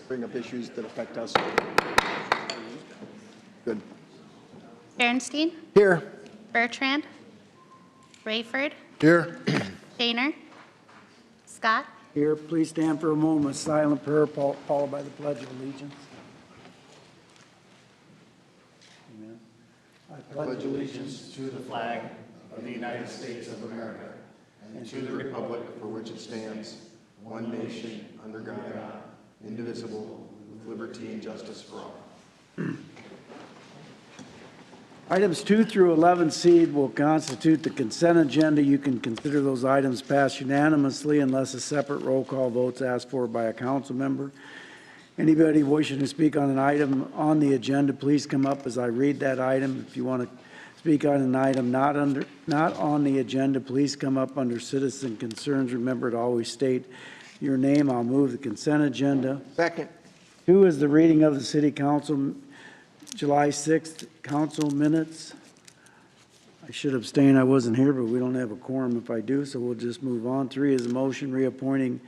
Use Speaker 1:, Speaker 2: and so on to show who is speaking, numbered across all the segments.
Speaker 1: bring up issues that affect us. Good.
Speaker 2: Bernstein,
Speaker 1: Here.
Speaker 2: Bertrand, Rayford,
Speaker 1: Here.
Speaker 2: Shaner, Scott,
Speaker 3: Here, please stand for a moment, silent prayer followed by the Pledge of Allegiance. Amen. I
Speaker 4: pledge allegiance to the flag of the United States of America and to the republic for which it stands, one nation, under God, indivisible, with liberty and justice for all.
Speaker 3: Items 2 through 11C will constitute the consent agenda. You can consider those items passed unanimously unless a separate roll call vote is asked for by a council member. Anybody wishing to speak on an item on the agenda, please come up as I read that item. If you want to speak on an item not on the agenda, please come up under citizen concerns. Remember to always state your name. I'll move the consent agenda.
Speaker 1: Second.
Speaker 3: 2 is the reading of the City Council July 6th council minutes. I should abstain. I wasn't here, but we don't have a quorum if I do, so we'll just move on. 3 is a motion reappointing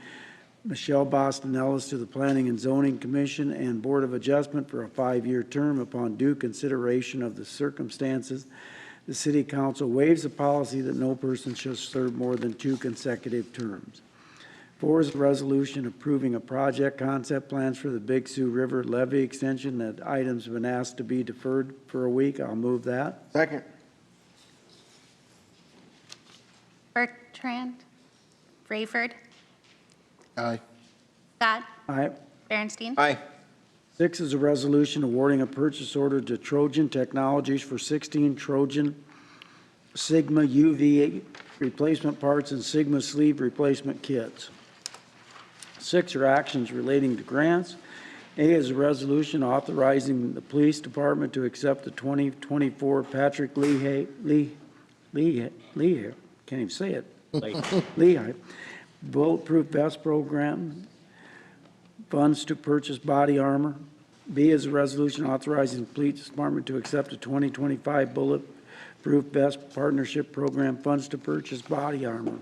Speaker 3: Michelle Boston Ellis to the Planning and Zoning Commission and Board of Adjustment for a 5-year term upon due consideration of the circumstances. The City Council waives a policy that no person shall serve more than 2 consecutive terms. 4 is a resolution approving a project concept plans for the Big Sioux River levee extension. That item's been asked to be deferred for a week. I'll move that.
Speaker 1: Second.
Speaker 2: Bertrand, Rayford,
Speaker 1: Aye.
Speaker 2: Scott,
Speaker 3: Aye.
Speaker 2: Bernstein,
Speaker 1: Aye.
Speaker 3: 6 is a resolution awarding a purchase order to Trojan Technologies for 16 Trojan Sigma UV replacement parts and Sigma sleeve replacement kits. 6 are actions relating to grants. A is a resolution authorizing the police department to accept the 2024 Patrick Lehigh, can't even say it, Lehigh Bulletproof Vest Program funds to purchase body armor. B is a resolution authorizing the police department to accept the 2025 Bulletproof Vest Partnership Program funds to purchase body armor.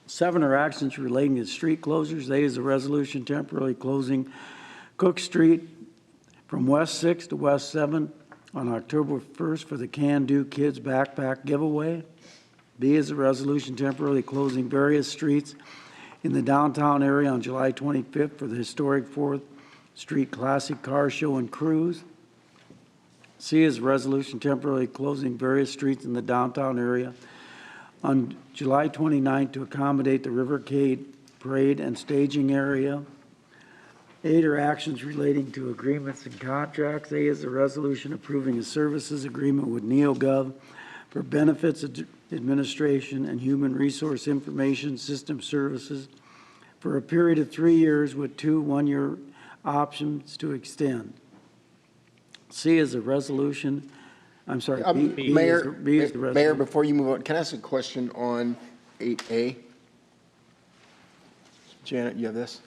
Speaker 3: 7 are actions relating to street closures. A is a resolution temporarily closing Cook Street from West 6 to West 7 on October 1st for the Can Do Kids Backpack Giveaway. B is a resolution temporarily closing various streets in the downtown area on July 25th for the historic 4th Street Classic Car Show and Cruise. C is a resolution temporarily closing various streets in the downtown area on July 29th to accommodate the Rivercade Parade and staging area. 8 are actions relating to agreements and contracts. A is a resolution approving a services agreement with NeoGov for benefits administration and human resource information system services for a period of 3 years with 2 one-year options to extend. C is a resolution. I'm sorry, B
Speaker 1: Mayor,
Speaker 3: is the resolution.
Speaker 1: Mayor, before you move on, can I ask a question on 8A? Janet, you have this?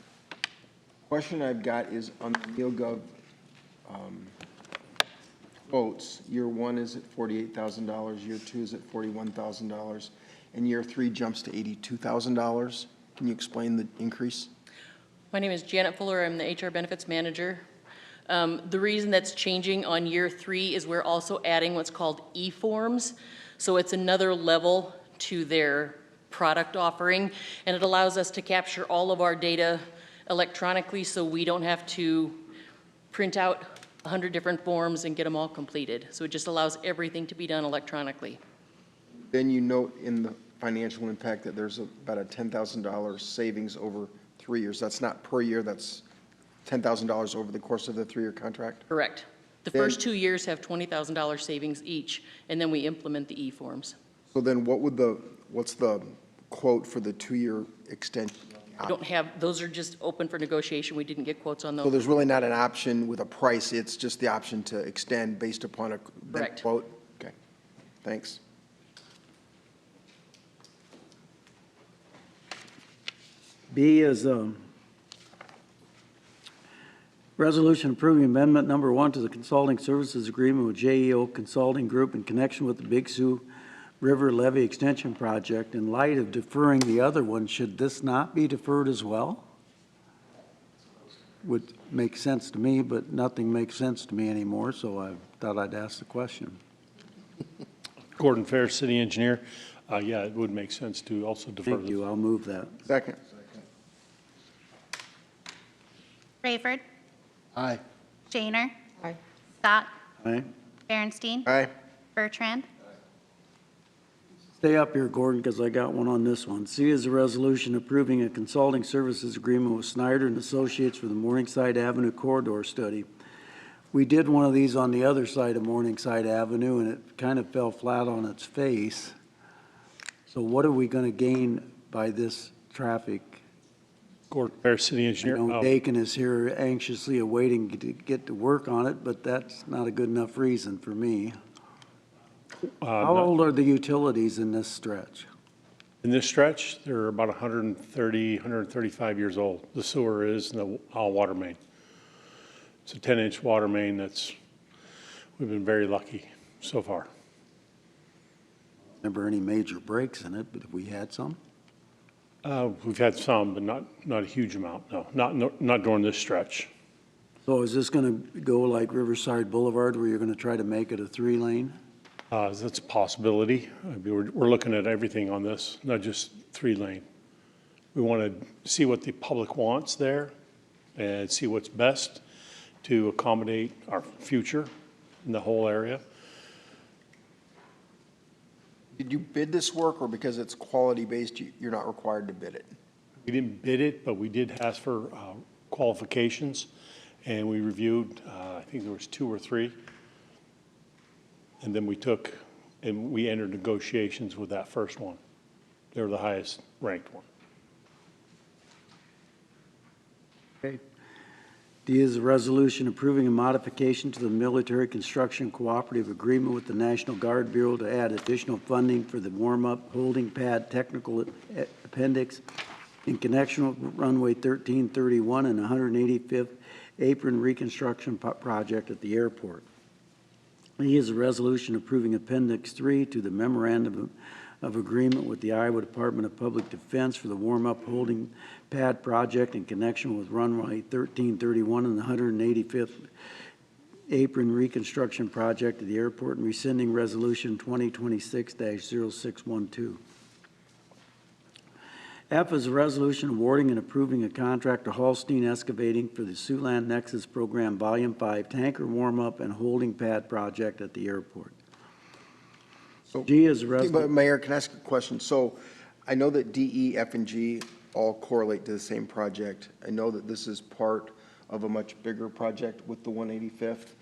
Speaker 1: Question I've got is on the NeoGov quotes. Year 1 is at $48,000, year 2 is at $41,000, and year 3 jumps to $82,000. Can you explain the increase?
Speaker 5: My name is Janet Fuller. I'm the HR Benefits Manager. The reason that's changing on year 3 is we're also adding what's called e-forms. So it's another level to their product offering, and it allows us to capture all of our data electronically so we don't have to print out 100 different forms and get them all completed. So it just allows everything to be done electronically.
Speaker 1: Then you note in the financial impact that there's about a $10,000 savings over 3 years. That's not per year, that's $10,000 over the course of the 3-year contract?
Speaker 5: Correct. The first 2 years have $20,000 savings each, and then we implement the e-forms.
Speaker 1: So then what's the quote for the 2-year extension?
Speaker 5: I don't have, those are just open for negotiation. We didn't get quotes on those.
Speaker 1: So there's really not an option with a price, it's just the option to extend based upon a
Speaker 5: Correct.
Speaker 1: quote? Okay, thanks.
Speaker 3: B is resolution approving amendment number 1 to the consulting services agreement with JEO Consulting Group in connection with the Big Sioux River Levee Extension Project. In light of deferring the other one, should this not be deferred as well? would make sense to me, but nothing makes sense to me anymore, so I thought I'd ask the question.
Speaker 6: Gordon Fair, city engineer. Yeah, it would make sense to also defer
Speaker 3: Thank
Speaker 6: this.
Speaker 3: you, I'll move that.
Speaker 1: Second.
Speaker 2: Rayford,
Speaker 1: Aye.
Speaker 2: Shaner,
Speaker 7: Aye.
Speaker 2: Scott,
Speaker 3: Aye.
Speaker 2: Berenstein,
Speaker 1: Aye.
Speaker 2: Bertrand,
Speaker 3: Stay up here, Gordon, because I got one on this one. C is a resolution approving a consulting services agreement with Snyder and Associates for the Morningside Avenue corridor study. We did one of these on the other side of Morningside Avenue, and it kind of fell flat on its face. So what are we going to gain by this traffic?
Speaker 6: Gordon Fair, city
Speaker 3: I
Speaker 6: engineer.
Speaker 3: know Dakin is here anxiously awaiting to get to work on it, but that's not a good enough reason for me. How old are the utilities in this stretch?
Speaker 6: In this stretch, they're about 130, 135 years old. The sewer is, and the all water main. It's a 10-inch water main we've been very lucky so far.
Speaker 3: Never any major breaks in it, but have we had some?
Speaker 6: We've had some, but not a huge amount, no. Not during this stretch.
Speaker 3: So is this going to go like Riverside Boulevard, where you're going to try to make it a 3-lane?
Speaker 6: That's a possibility. I mean, we're looking at everything on this, not just 3-lane. We want to see what the public wants there and see what's best to accommodate our future in the whole area.
Speaker 1: Did you bid this work, or because it's quality-based, you're not required to bid it?
Speaker 6: We didn't bid it, but we did ask for qualifications, and we reviewed, I think there was 2 or 3. And then we entered negotiations with that first one. They were the highest ranked one.
Speaker 3: Okay. D is a resolution approving a modification to the Military Construction Cooperative Agreement with the National Guard Bureau to add additional funding for the warm-up holding pad technical appendix in connection with runway 1331 and 185th apron reconstruction project at the airport. E is a resolution approving Appendix 3 to the Memorandum of Agreement with the Iowa Department of Public Defense for the warm-up holding pad project in connection with runway 1331 and the 185th apron reconstruction project at the airport, and rescinding Resolution 2026-0612. F is a resolution awarding and approving a contract to Hallstein Excavating for the Siouxland Nexus Program Volume 5 tanker warm-up and holding pad project at the airport.
Speaker 1: So,
Speaker 3: G is a
Speaker 1: but
Speaker 3: resolution.
Speaker 1: Mayor, can I ask a question? So I know that D, E, F, and G all correlate to the same project. I know that this is part of a much bigger project with the 185th.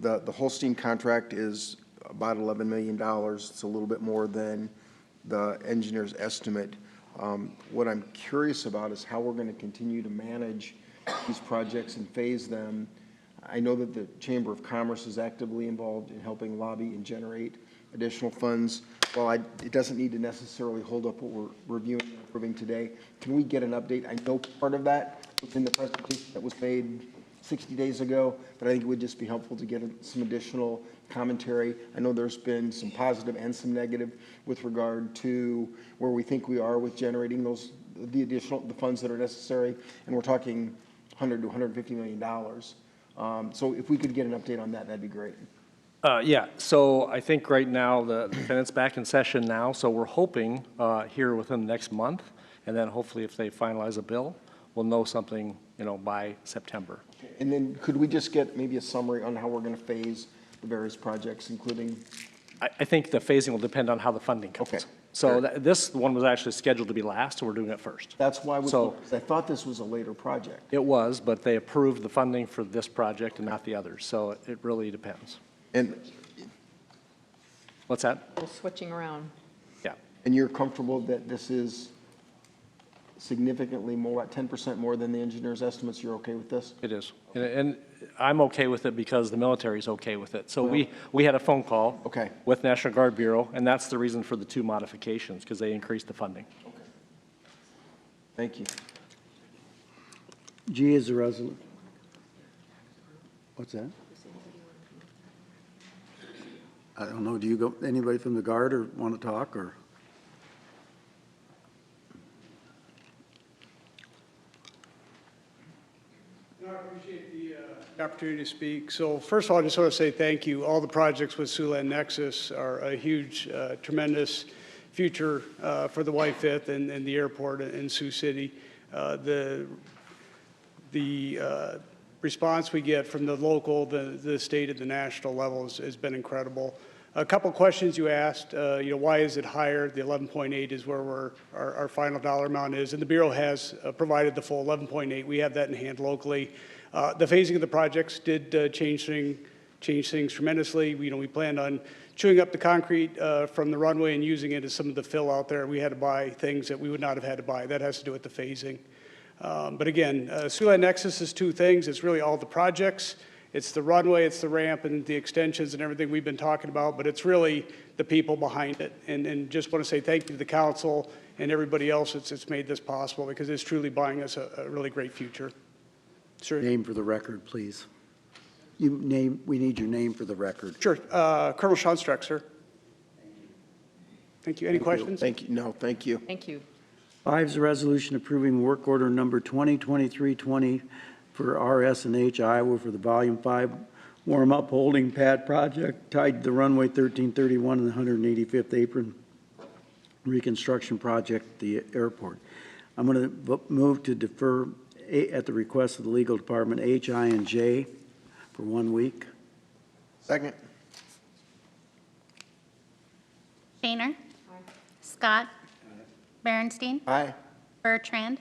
Speaker 1: The Holstein contract is about $11 million. It's a little bit more than the engineer's estimate. What I'm curious about is how we're going to continue to manage these projects and phase them. I know that the Chamber of Commerce is actively involved in helping lobby and generate additional funds. While it doesn't need to necessarily hold up what we're reviewing and approving today, can we get an update? I know part of that was in the presentation that was made 60 days ago, but I think it would just be helpful to get some additional commentary. I know there's been some positive and some negative with regard to where we think we are with generating the funds that are necessary, and we're talking $100 to $150 million. So if we could get an update on that, that'd be great.
Speaker 8: Yeah, so I think right now the Senate's back in session now, so we're hoping here within the next month, and then hopefully if they finalize a bill, we'll know something, by September.
Speaker 1: And then could we just get maybe a summary on how we're going to phase the various projects, including?
Speaker 8: I think the phasing will depend on how the funding comes.
Speaker 1: Okay.
Speaker 8: So this one was actually scheduled to be last, and we're doing it first.
Speaker 1: That's why
Speaker 8: So-
Speaker 1: I thought this was a later project.
Speaker 8: It was, but they approved the funding for this project and not the others, so it really depends.
Speaker 1: And
Speaker 8: What's that?
Speaker 7: We're switching around.
Speaker 8: Yeah.
Speaker 1: you're comfortable that this is significantly more, about 10% more than the engineer's estimates? You're okay with this?
Speaker 8: It is. And I'm okay with it because the military's okay with it. So we had a phone call
Speaker 1: Okay.
Speaker 8: with National Guard Bureau, and that's the reason for the 2 modifications, because they increased the funding.
Speaker 1: Thank you.
Speaker 3: G is a resolution. What's that? I don't know, do you go, anybody from the Guard or want to talk, or?
Speaker 7: opportunity to speak. So first of all, I just want to say thank you. All the projects with Siouxland Nexus are a huge, tremendous future for the Y-5th and the airport in Sioux City. The response we get from the local, the state, and the national levels has been incredible. A couple questions you asked, why is it higher? The 11.8 is where our final dollar amount is, and the Bureau has provided the full 11.8. We have that in hand locally. The phasing of the projects did change things tremendously. We planned on chewing up the concrete from the runway and using it as some of the fill out there. We had to buy things that we would not have had to buy. That has to do with the phasing. But again, Siouxland Nexus is two things. It's really all the projects. It's the runway, it's the ramp, and the extensions and everything we've been talking about, but it's really the people behind it. And just want to say thank you to the council and everybody else that's made this possible, because it's truly buying us a really great future. Sure.
Speaker 3: Name for the record, please. We need your name for the record.
Speaker 7: Sure. Colonel Sean Streck, sir. Thank you. Any questions?
Speaker 1: Thank you. No, thank you.
Speaker 5: Thank you.
Speaker 3: 5 is a resolution approving work order number 2023-20 for RS&H Iowa for the Volume 5 warm-up holding pad project tied to the runway 1331 and the 185th apron reconstruction project at the airport. I'm going to move to defer at the request of the legal department H, I, and J for 1 week.
Speaker 1: Second.
Speaker 2: Shaner. Scott. Berenstein.
Speaker 1: Aye.
Speaker 2: Bertrand.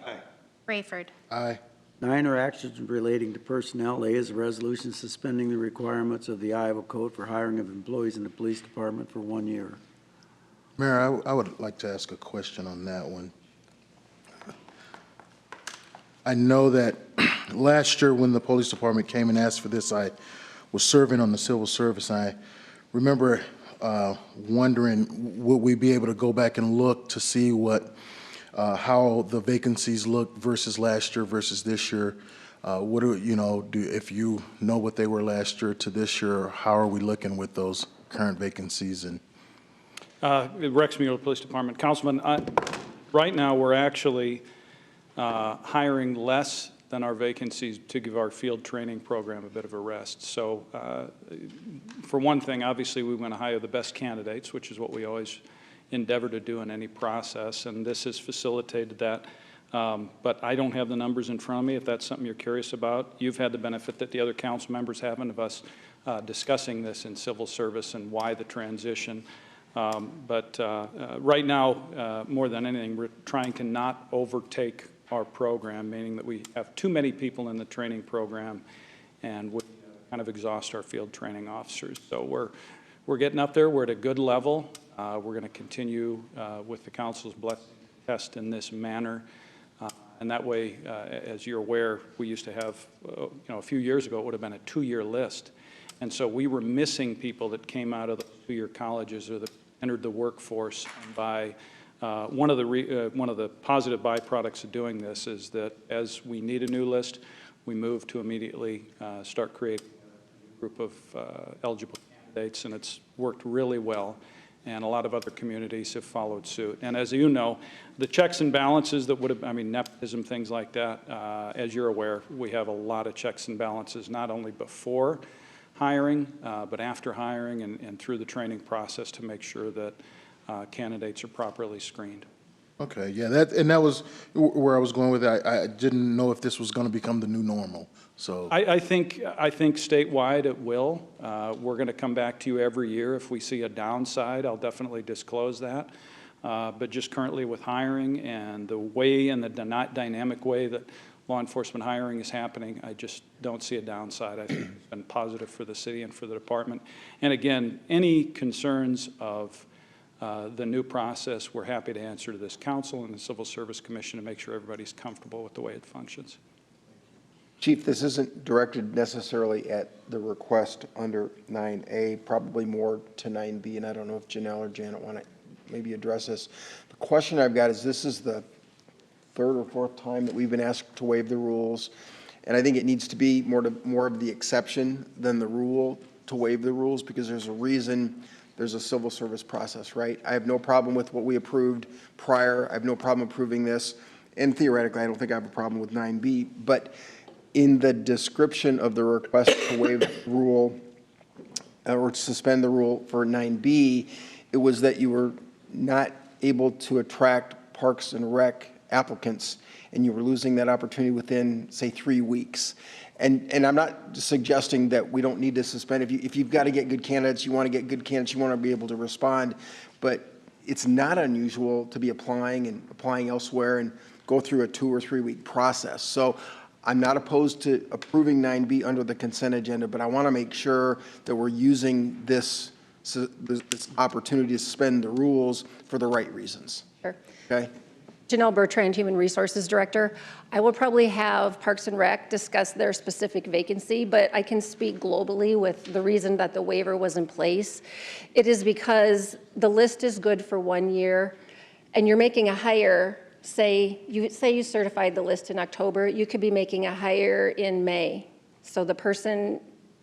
Speaker 2: Rayford.
Speaker 4: Aye.
Speaker 3: 9 are actions relating to personnel. A is a resolution suspending the requirements of the Iowa Code for hiring of employees in the police department for 1 year.
Speaker 4: Mayor, I would like to ask a question on that one. I know that last year when the police department came and asked for this, I was serving on the civil service. I remember wondering, would we be able to go back and look to see how the vacancies look versus last year versus this year? What do if you know what they were last year to this year, how are we looking with those current vacancies? And
Speaker 9: Rex Mueller, Police Department. Councilman, right now we're actually hiring less than our vacancies to give our field training program a bit of a rest. So for one thing, obviously we want to hire the best candidates, which is what we always endeavor to do in any process, and this has facilitated that. But I don't have the numbers in front of me. If that's something you're curious about, you've had the benefit that the other council members haven't of us discussing this in civil service and why the transition. But right now, more than anything, we're trying to not overtake our program, meaning that we have too many people in the training program and we kind of exhaust our field training officers. So we're getting up there. We're at a good level. We're going to continue with the council's blessing test in this manner. And that way, as you're aware, we used to have, a few years ago, it would have been a 2-year list. And so we were missing people that came out of the 2-year colleges or that entered the workforce. And by one of the positive byproducts of doing this is that as we need a new list, we move to immediately start creating a group of eligible candidates, and it's worked really well. And a lot of other communities have followed suit. And as you know, the checks and balances that would have, nepotism, things like that, as you're aware, we have a lot of checks and balances, not only before hiring, but after hiring and through the training process to make sure that candidates are properly screened.
Speaker 4: okay, yeah, that was where I was going with it. I didn't know if this was going to become the new normal. So
Speaker 9: I think statewide it will. We're going to come back to you every year. If we see a downside, I'll definitely disclose that. But just currently with hiring and the way and the dynamic way that law enforcement hiring is happening, I just don't see a downside. I think it's been positive for the city and for the department. And again, any concerns of the new process, we're happy to answer to this council and the Civil Service Commission to make sure everybody's comfortable with the way it functions.
Speaker 1: Chief, this isn't directed necessarily at the request under 9A, probably more to 9B, and I don't know if Janelle or Janet want to maybe address this. The question I've got is, this is the 3rd or 4th time that we've been asked to waive the rules, and I think it needs to be more of the exception than the rule to waive the rules, because there's a reason there's a civil service process, right? I have no problem with what we approved prior. I have no problem approving this, and theoretically, I don't think I have a problem with 9B, but in the description of the request to waive the rule or to suspend the rule for 9B, it was that you were not able to attract Parks and Rec applicants, and you were losing that opportunity within, say, 3 weeks. And I'm not suggesting that we don't need to suspend. If you've got to get good candidates, you want to get good candidates, you want to be able to respond. But it's not unusual to be applying elsewhere and go through a 2 or 3 week process. So I'm not opposed to approving 9B under the consent agenda, but I want to make sure that we're using this opportunity to suspend the rules for the right reasons.
Speaker 10: Sure.
Speaker 1: Okay?
Speaker 10: Janelle Bertrand, Human Resources Director. I will probably have Parks and Rec discuss their specific vacancy, but I can speak globally with the reason that the waiver was in place. It is because the list is good for 1 year, and you're making a hire, say you certified the list in October, you could be making a hire in May. So the person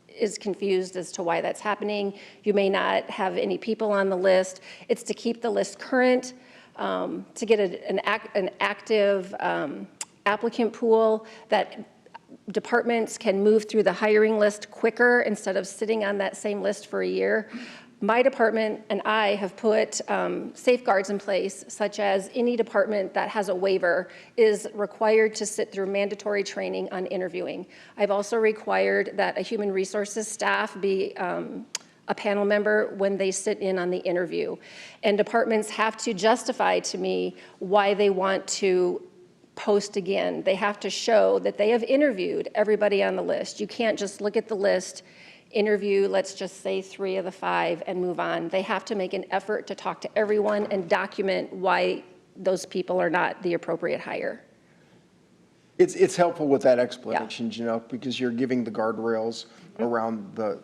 Speaker 10: is confused as to why that's happening. You may not have any people on the list. It's to keep the list current, to get an active applicant pool that departments can move through the hiring list quicker instead of sitting on that same list for a year. My department and I have put safeguards in place, such as any department that has a waiver is required to sit through mandatory training on interviewing. I've also required that a human resources staff be a panel member when they sit in on the interview. And departments have to justify to me why they want to post again. They have to show that they have interviewed everybody on the list. You can't just look at the list, interview, let's just say 3 of the 5 and move on. They have to make an effort to talk to everyone and document why those people are not the appropriate hire.
Speaker 1: It's helpful with that explanation, Janelle, because you're giving the guardrails around the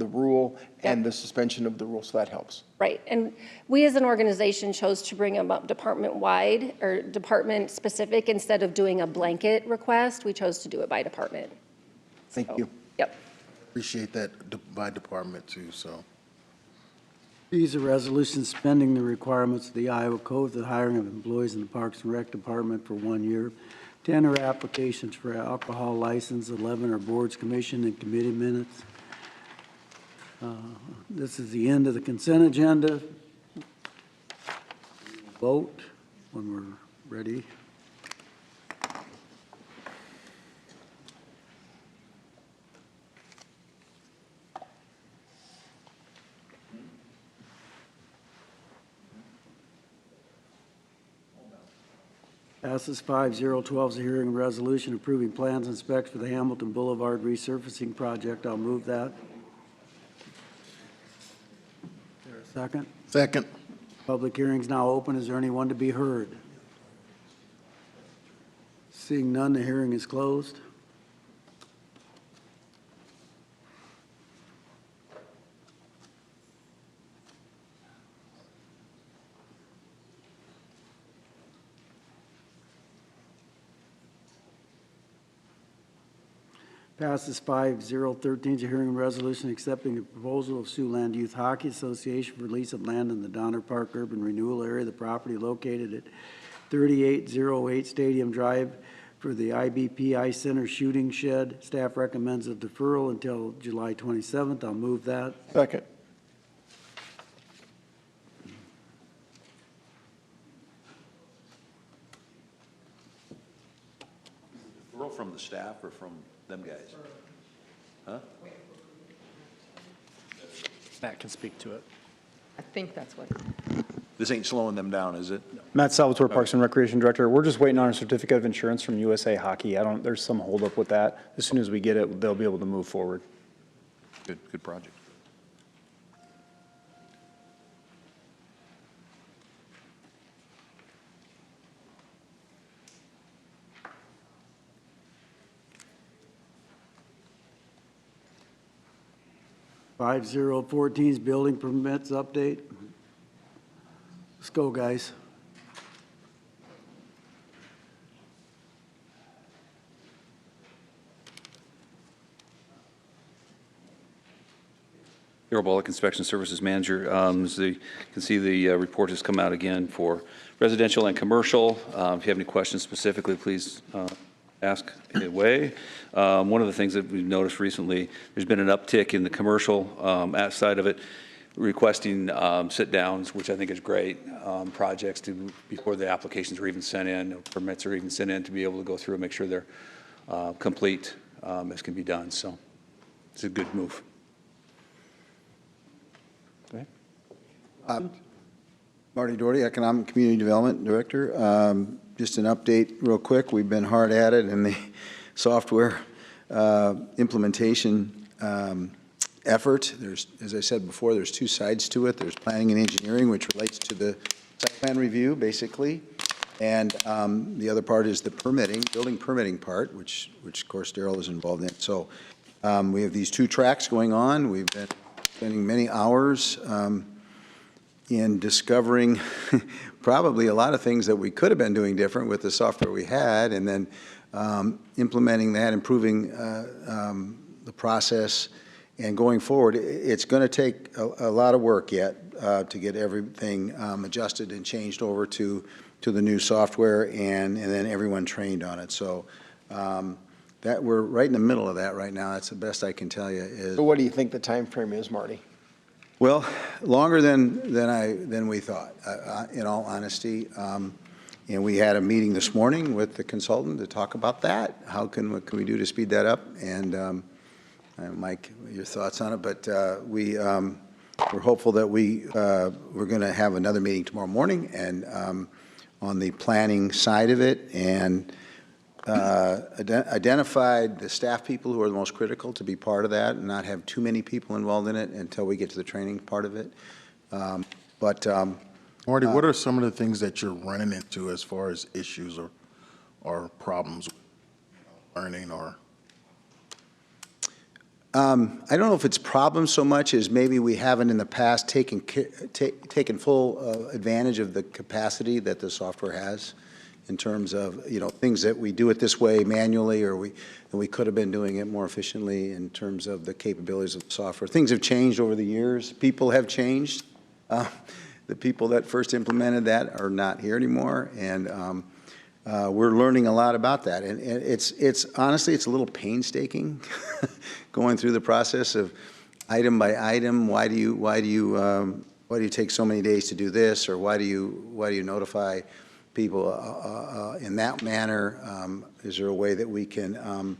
Speaker 1: rule and the suspension of the rule, so that helps.
Speaker 10: Right, and we as an organization chose to bring them up department-wide or department-specific instead of doing a blanket request. We chose to do it by department.
Speaker 1: Thank you.
Speaker 10: Yep.
Speaker 4: Appreciate that by department too, so.
Speaker 3: These are resolutions suspending the requirements of the Iowa Code for the hiring of employees in the Parks and Rec Department for 1 year. 10 are applications for alcohol license, 11 are boards, commission, and committee minutes. This is the end of the consent agenda. Vote when we're ready. Passes 5-0. 12 is a hearing resolution approving plans and specs for the Hamilton Boulevard resurfacing project. I'll move that. Is there a second?
Speaker 4: Second.
Speaker 3: Public hearing is now open. Is there anyone to be heard? Seeing none, the hearing is closed. Passes 5-0. 13 is a hearing resolution accepting the proposal of Sioux Land Youth Hockey Association for lease of land in the Donner Park Urban Renewal Area. The property located at 3808 Stadium Drive for the IBP Ice Center shooting shed. Staff recommends a deferral until July 27th. I'll move that.
Speaker 1: Second.
Speaker 11: Referral from the staff or from them guys? Huh?
Speaker 8: Matt can speak to it.
Speaker 12: I think that's what.
Speaker 11: This ain't slowing them down, is it?
Speaker 13: Matt Salvatore, Parks and Recreation Director. We're just waiting on a certificate of insurance from USA Hockey. There's some holdup with that. As soon as we get it, they'll be able to move forward.
Speaker 11: Good project.
Speaker 3: Five 5-0-14's building permits update. Let's go, guys.
Speaker 14: Darrell Bullock, Inspection Services Manager. As you can see, the report has come out again for residential and commercial. If you have any questions specifically, please ask away. One of the things that we've noticed recently, there's been an uptick in the commercial side of it, requesting sit-downs, which I think is great, projects before the applications are even sent in, permits are even sent in, to be able to go through and make sure they're complete as can be done. So it's a good move.
Speaker 15: Marty Doherty, Economic Community Development Director. Just an update real quick. We've been hard at it in the software implementation effort. There's, as I said before, there's two sides to it. There's planning and engineering, which relates to the site plan review, basically. And the other part is the permitting, building permitting part, which of course Darrell is involved in. So we have these two tracks going on. We've been spending many hours in discovering probably a lot of things that we could have been doing different with the software we had, and then implementing that, improving the process, and going forward. It's going to take a lot of work yet to get everything adjusted and changed over to the new software, and then everyone trained on it. So that we're right in the middle of that right now. That's the best I can tell you.
Speaker 1: So what do you think the time frame is, Marty?
Speaker 15: Well, longer than we thought, in all honesty. And we had a meeting this morning with the consultant to talk about that. What can we do to speed that up? And Mike, your thoughts on it? But we're hopeful that we're going to have another meeting tomorrow morning, and on the planning side of it, and identified the staff people who are the most critical to be part of that, and not have too many people involved in it until we get to the training part of it.
Speaker 4: Marty, what are some of the things that you're running into as far as issues or problems with learning or?
Speaker 15: I don't know if it's problems so much as maybe we haven't in the past taken full advantage of the capacity that the software has, in terms of, things that we do it this way manually, or we could have been doing it more efficiently in terms of the capabilities of the software. Things have changed over the years. People have changed. The people that first implemented that are not here anymore, and we're learning a lot about that. And it's honestly, it's a little painstaking going through the process of item by item. Why do you take so many days to do this, or why do you notify people in that manner? Is there a way that we can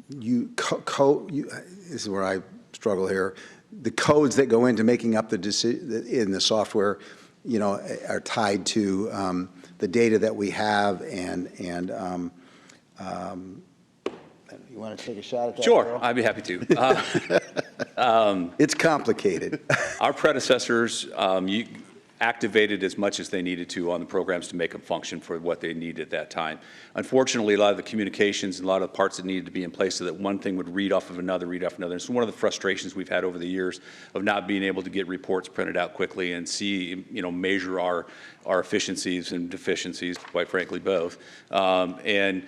Speaker 15: this is where I struggle here. The codes that go into making up the decision in the software, are tied to the data that we have, and you want to take a shot at that?
Speaker 14: Sure,
Speaker 15: Darrell?
Speaker 14: I'd be happy to.
Speaker 15: It's complicated.
Speaker 14: Our predecessors activated as much as they needed to on the programs to make them function for what they needed at that time. Unfortunately, a lot of the communications and a lot of the parts that needed to be in place so that one thing would read off of another. It's one of the frustrations we've had over the years of not being able to get reports printed out quickly and see, measure our efficiencies and deficiencies, quite frankly, both. And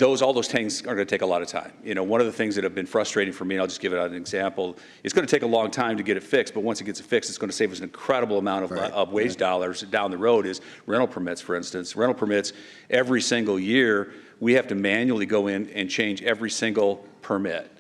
Speaker 14: all those things are going to take a lot of time. One of the things that have been frustrating for me, and I'll just give it an example, it's going to take a long time to get it fixed, but once it gets fixed, it's going to save us an incredible amount of wage dollars down the road. Is rental permits, for instance. Rental permits, every single year, we have to manually go in and change every single permit.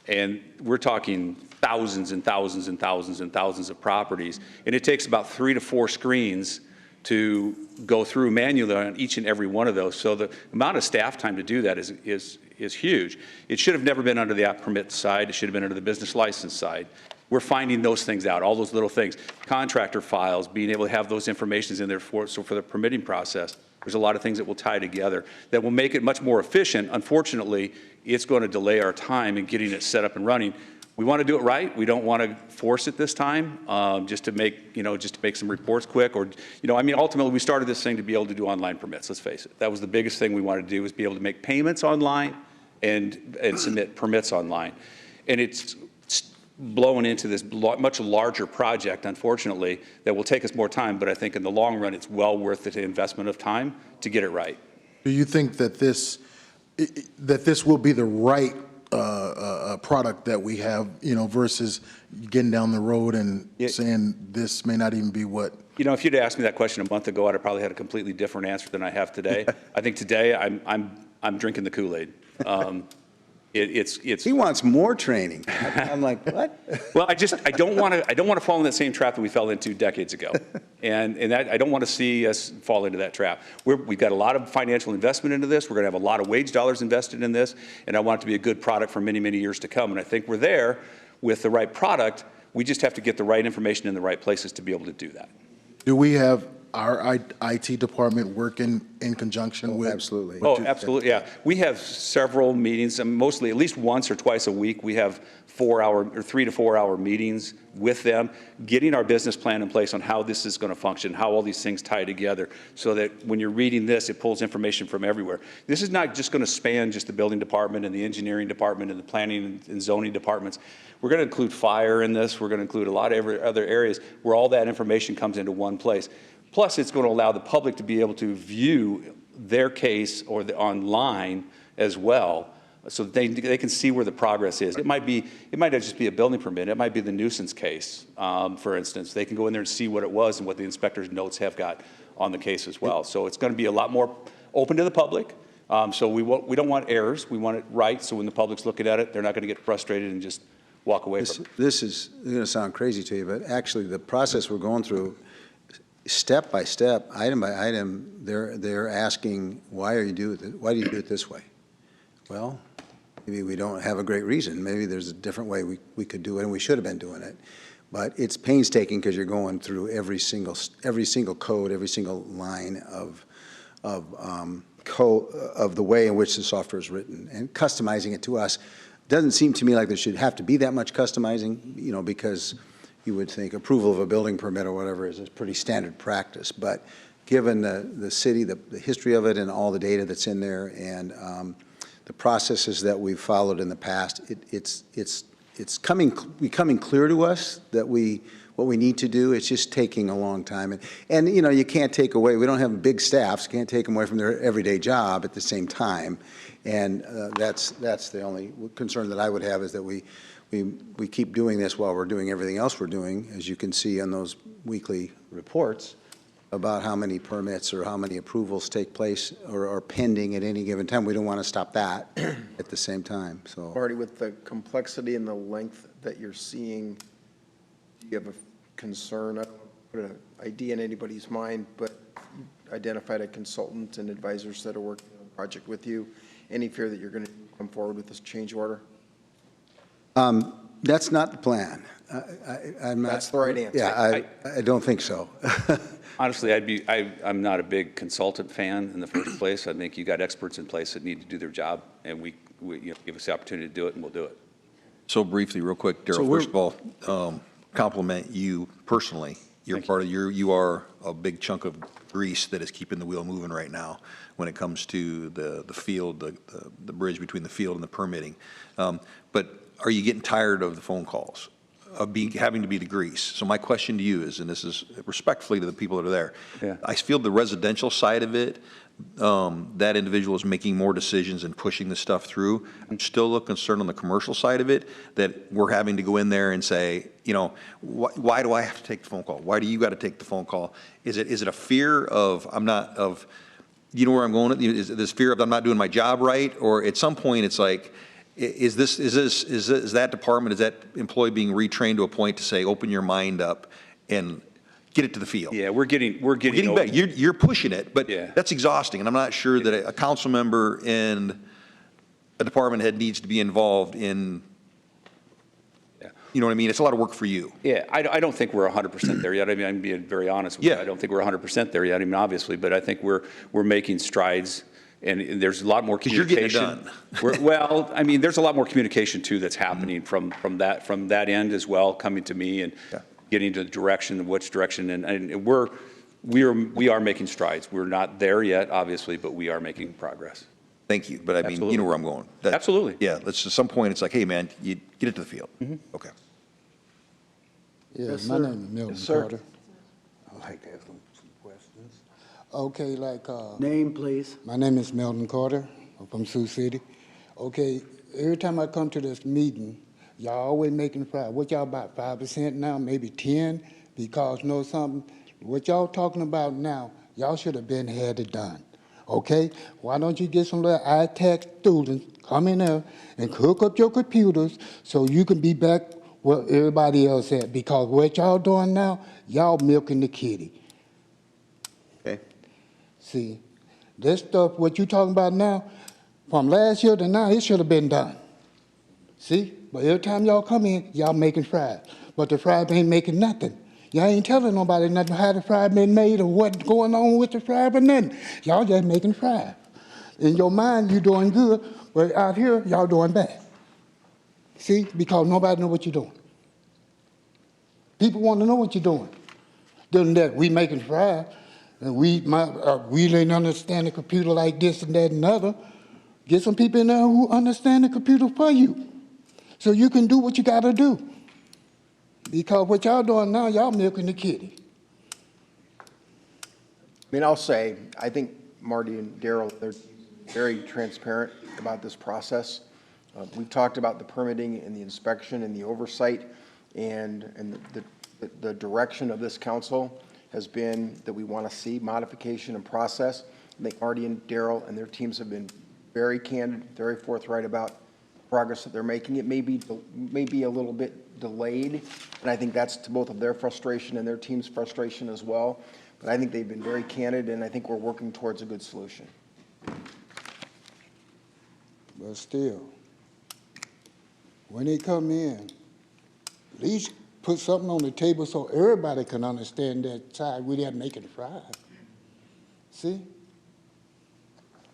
Speaker 14: And we're talking thousands and thousands and thousands and thousands of properties, and it takes about 3 to 4 screens to go through manually on each and every one of those. So the amount of staff time to do that is huge. It should have never been under the app permit side. It should have been under the business license side. We're finding those things out, all those little things. Contractor files, being able to have those informations in there for the permitting process. There's a lot of things that will tie together that will make it much more efficient. Unfortunately, it's going to delay our time in getting it set up and running. We want to do it right. We don't want to force it this time, just to make some reports quick, or, ultimately we started this thing to be able to do online permits. Let's face it. That was the biggest thing we wanted to do, was be able to make payments online and submit permits online. And it's blown into this much larger project, unfortunately, that will take us more time. But I think in the long run, it's well worth the investment of time to get it right.
Speaker 4: Do you think that this will be the right
Speaker 16: product that we have, you know, versus getting down the road and
Speaker 14: Yeah.
Speaker 16: saying this may not even be what.
Speaker 14: You know, if you'd asked me that question a month ago, I'd have probably had a completely different answer than I have today. I think today I'm drinking the Kool-Aid. It's
Speaker 15: He wants more training. I'm like, what?
Speaker 14: well, I don't want to fall in that same trap that we fell into decades ago, and that I don't want to see us fall into that trap. We've got a lot of financial investment into this. We're going to have a lot of wage dollars invested in this, and I want it to be a good product for many, many years to come. And I think we're there with the right product. We just have to get the right information in the right places to be able to do that.
Speaker 16: Do we have our IT department working in conjunction with?
Speaker 15: Absolutely.
Speaker 14: Oh, absolutely, yeah. We have several meetings, and mostly at least once or twice a week. We have 3 to 4 hour meetings with them, getting our business plan in place on how this is going to function, how all these things tie together, so that when you're reading this, it pulls information from everywhere. This is not just going to span just the building department and the engineering department and the planning and zoning departments. We're going to include fire in this. We're going to include a lot of other areas where all that information comes into one place. Plus, it's going to allow the public to be able to view their case or online as well, so that they can see where the progress is. It might not just be a building permit. It might be the nuisance case, for instance. They can go in there and see what it was and what the inspector's notes have got on the case as well. So it's going to be a lot more open to the public. So we don't want errors. We want it right. So when the public's looking at it, they're not going to get frustrated and just walk away from it.
Speaker 15: This is going to sound crazy to you, but actually the process we're going through, step by step, item by item, they're asking, why do you do it this way? Well, maybe we don't have a great reason. Maybe there's a different way we could do it, and we should have been doing it. But it's painstaking because you're going through every single code, every single line of the way in which the software is written, and customizing it to us. Doesn't seem to me like there should have to be that much customizing, you know, because you would think approval of a building permit or whatever is a pretty standard practice. But given the city, the history of it, and all the data that's in there, and the processes that we've followed in the past, it's becoming clear to us that what we need to do. It's just taking a long time, and you know, you can't take away. We don't have big staffs. Can't take them away from their everyday job at the same time, and that's the only concern that I would have, is that we keep doing this while we're doing everything else we're doing, as you can see on those weekly reports about how many permits or how many approvals take place or are pending at any given time. We don't want to stop that at the same time. So,
Speaker 1: Marty, with the complexity and the length that you're seeing, do you have a concern? I don't want to put an idea in anybody's mind, but you identified a consultant and advisors that are working on the project with you. Any fear that you're going to come forward with this change order?
Speaker 15: that's not the plan. I'm not.
Speaker 1: That's the right answer.
Speaker 15: Yeah, I don't think so.
Speaker 14: Honestly, I'm not a big consultant fan in the first place. I think you got experts in place that need to do their job, and we give us the opportunity to do it, and we'll do it.
Speaker 11: So briefly, real quick, Darrell, first of all, compliment you personally. You are a big chunk of grease that is keeping the wheel moving right now when it comes to the field, the bridge between the field and the permitting. But are you getting tired of the phone calls, of having to be the grease? So my question to you is, and this is respectfully to the people that are there,
Speaker 14: Yeah.
Speaker 11: I feel the residential side of it, that individual is making more decisions and pushing the stuff through. I'm still a little concerned on the commercial side of it, that we're having to go in there and say, why do I have to take the phone call? Why do you got to take the phone call? Is it a fear of, you know where I'm going? Is this fear of I'm not doing my job right? Or at some point it's like, is that department, is that employee being retrained to a point to say, open your mind up and get it to the field?
Speaker 14: Yeah, we're getting
Speaker 11: better. You're pushing it, but
Speaker 14: Yeah.
Speaker 11: that's exhausting. And I'm not sure that a council member and a department head needs to be involved in, you know what I mean? It's a lot of work for you.
Speaker 14: Yeah, I don't think we're 100% there yet. I mean, I'm being very honest with you. I don't think we're 100% there yet, I mean, obviously, but I think we're making strides. And there's a lot more communication.
Speaker 11: You're getting it done.
Speaker 14: Well, I mean, there's a lot more communication too that's happening from that end as well, coming to me and getting to the direction, which direction, and we are making strides. We're not there yet, obviously, but we are making progress.
Speaker 11: Thank you, but I mean,
Speaker 14: Absolutely.
Speaker 11: you know where I'm going.
Speaker 14: Absolutely.
Speaker 11: Yeah, at some point, it's like, hey, man, you get it to the field. Okay.
Speaker 17: Yeah,
Speaker 1: Yes,
Speaker 17: my
Speaker 1: sir.
Speaker 17: name is Milton
Speaker 1: Yes, sir.
Speaker 17: Carter. I'd like to ask some questions. Okay,
Speaker 3: Name, please.
Speaker 17: my name is Milton Carter. I'm from Sioux City. Okay, every time I come to this meeting, y'all always making pride. What y'all about, 5% now, maybe 10? Because know something, what y'all talking about now, y'all should have been had it done. Okay? Why don't you get some little high-tech students, come in there and hook up your computers so you can be back where everybody else at? Because what y'all doing now, y'all milking the kitty.
Speaker 11: Okay.
Speaker 17: See, this stuff, what you talking about now, from last year to now, it should have been done. See? But every time y'all come in, y'all making fries. But the fries ain't making nothing. Y'all ain't telling nobody nothing how the fry been made or what's going on with the fry or nothing. Y'all just making fries. In your mind, you doing good, but out here, y'all doing bad. See? Because nobody know what you're doing. People want to know what you're doing. Doing that, we making fries, and we didn't understand the computer like this and that and other. Get some people in there who understand the computer for you, so you can do what you got to do. Because what y'all doing now, y'all milking the kitty.
Speaker 1: I mean, I'll say, I think Marty and Daryl, they're very transparent about this process. We've talked about the permitting and the inspection and the oversight, and the direction of this council has been that we want to see modification and process. I think Marty and Daryl and their teams have been very candid, very forthright about progress that they're making. It may be a little bit delayed, and I think that's to both of their frustration and their team's frustration as well. But I think they've been very candid, and I think we're working towards a good solution.
Speaker 17: But still, when they come in, at least put something on the table so everybody can understand that side we didn't make it fries. See?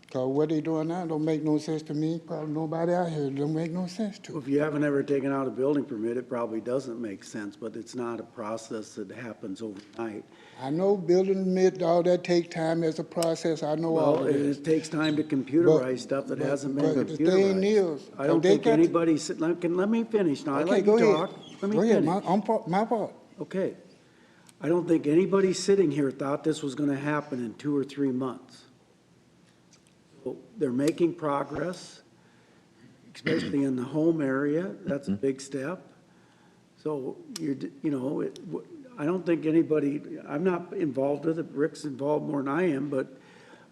Speaker 17: Because what they doing now don't make no sense to me. Probably nobody out here don't make no sense to.
Speaker 3: If you haven't ever taken out a building permit, it probably doesn't make sense, but it's not a process that happens overnight.
Speaker 17: I know building permit, all that takes time as a process. I know all
Speaker 3: Well,
Speaker 17: of this.
Speaker 3: it takes time to computerize stuff that hasn't been
Speaker 17: But the thing
Speaker 3: computerized.
Speaker 17: is,
Speaker 3: I don't
Speaker 17: they
Speaker 3: think
Speaker 17: got-
Speaker 3: anybody, let me finish now. I
Speaker 17: Okay,
Speaker 3: let
Speaker 17: go
Speaker 3: you
Speaker 17: ahead.
Speaker 3: talk. Let me
Speaker 17: Go ahead,
Speaker 3: finish.
Speaker 17: my fault.
Speaker 3: Okay. I don't think anybody sitting here thought this was gonna happen in 2 or 3 months. So they're making progress, especially in the home area. That's a big step. So I don't think anybody, I'm not involved with it. Rick's involved more than I am, but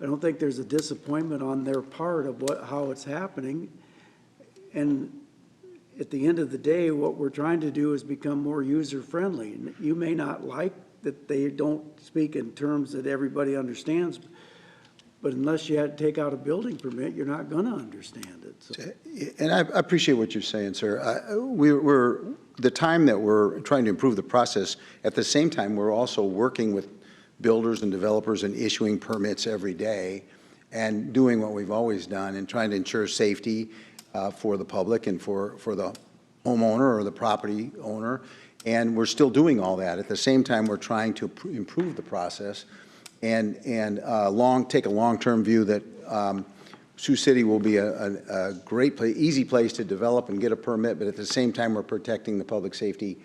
Speaker 3: I don't think there's a disappointment on their part of how it's happening. And at the end of the day, what we're trying to do is become more user-friendly. And you may not like that they don't speak in terms that everybody understands, but unless you had to take out a building permit, you're not going to understand it. So.
Speaker 15: And I appreciate what you're saying, sir. We're the time that we're trying to improve the process, at the same time, we're also working with builders and developers and issuing permits every day and doing what we've always done and trying to ensure safety for the public and for the homeowner or the property owner. And we're still doing all that. At the same time, we're trying to improve the process and take a long-term view that Sioux City will be a great place, easy place to develop and get a permit, but at the same time, we're protecting the public safety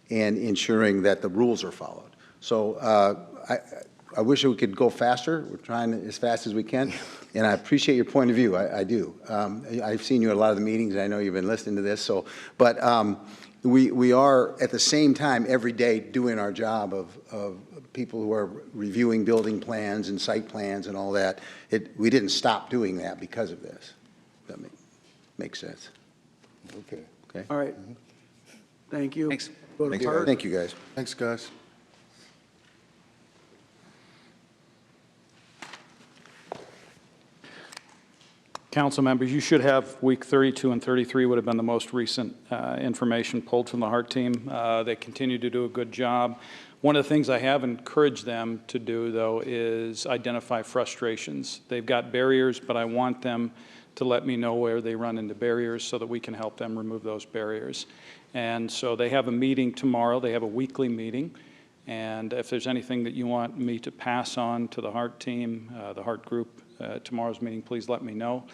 Speaker 15: and ensuring that the rules are followed. So I wish we could go faster. We're trying as fast as we can, and I appreciate your point of view. I do. I've seen you at a lot of the meetings, and I know you've been listening to this. But we are at the same time every day doing our job of people who are reviewing building plans and site plans and all that. We didn't stop doing that because of this. That makes sense.
Speaker 17: Okay.
Speaker 15: Okay.
Speaker 3: All right. Thank you.
Speaker 14: Thanks.
Speaker 15: Thank you, guys.
Speaker 16: Thanks, guys.
Speaker 9: Council members, you should have week 32 and 33 would have been the most recent information pulled from the HART team. They continue to do a good job. One of the things I have encouraged them to do, though, is identify frustrations. They've got barriers, but I want them to let me know where they run into barriers so that we can help them remove those barriers. And so they have a meeting tomorrow. They have a weekly meeting. And if there's anything that you want me to pass on to the HART team, the HART group, tomorrow's meeting, please let me know.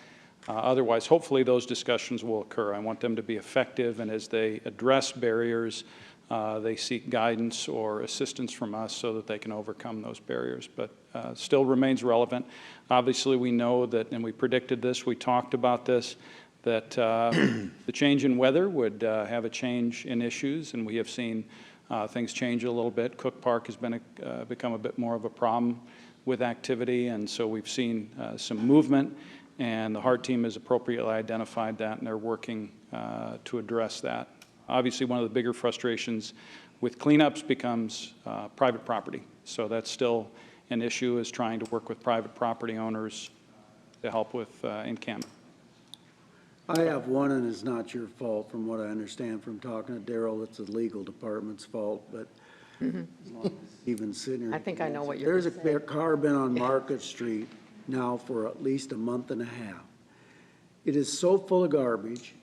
Speaker 9: Otherwise, hopefully those discussions will occur. I want them to be effective, and as they address barriers, they seek guidance or assistance from us so that they can overcome those barriers, but still remains relevant. Obviously, we know that, and we predicted this, we talked about this, that the change in weather would have a change in issues, and we have seen things change a little bit. Cook Park has become a bit more of a problem with activity, and so we've seen some movement, and the HART team has appropriately identified that, and they're working to address that. Obviously, one of the bigger frustrations with cleanups becomes private property. So that's still an issue, is trying to work with private property owners to help with encampment.
Speaker 3: I have one, and it's not your fault, from what I understand from talking to Daryl. It's the legal department's fault, but as long as Steven's sitting here.
Speaker 12: I think I know what you're
Speaker 3: There's a car been on Market Street now for at least a month and a half. It is so full of garbage.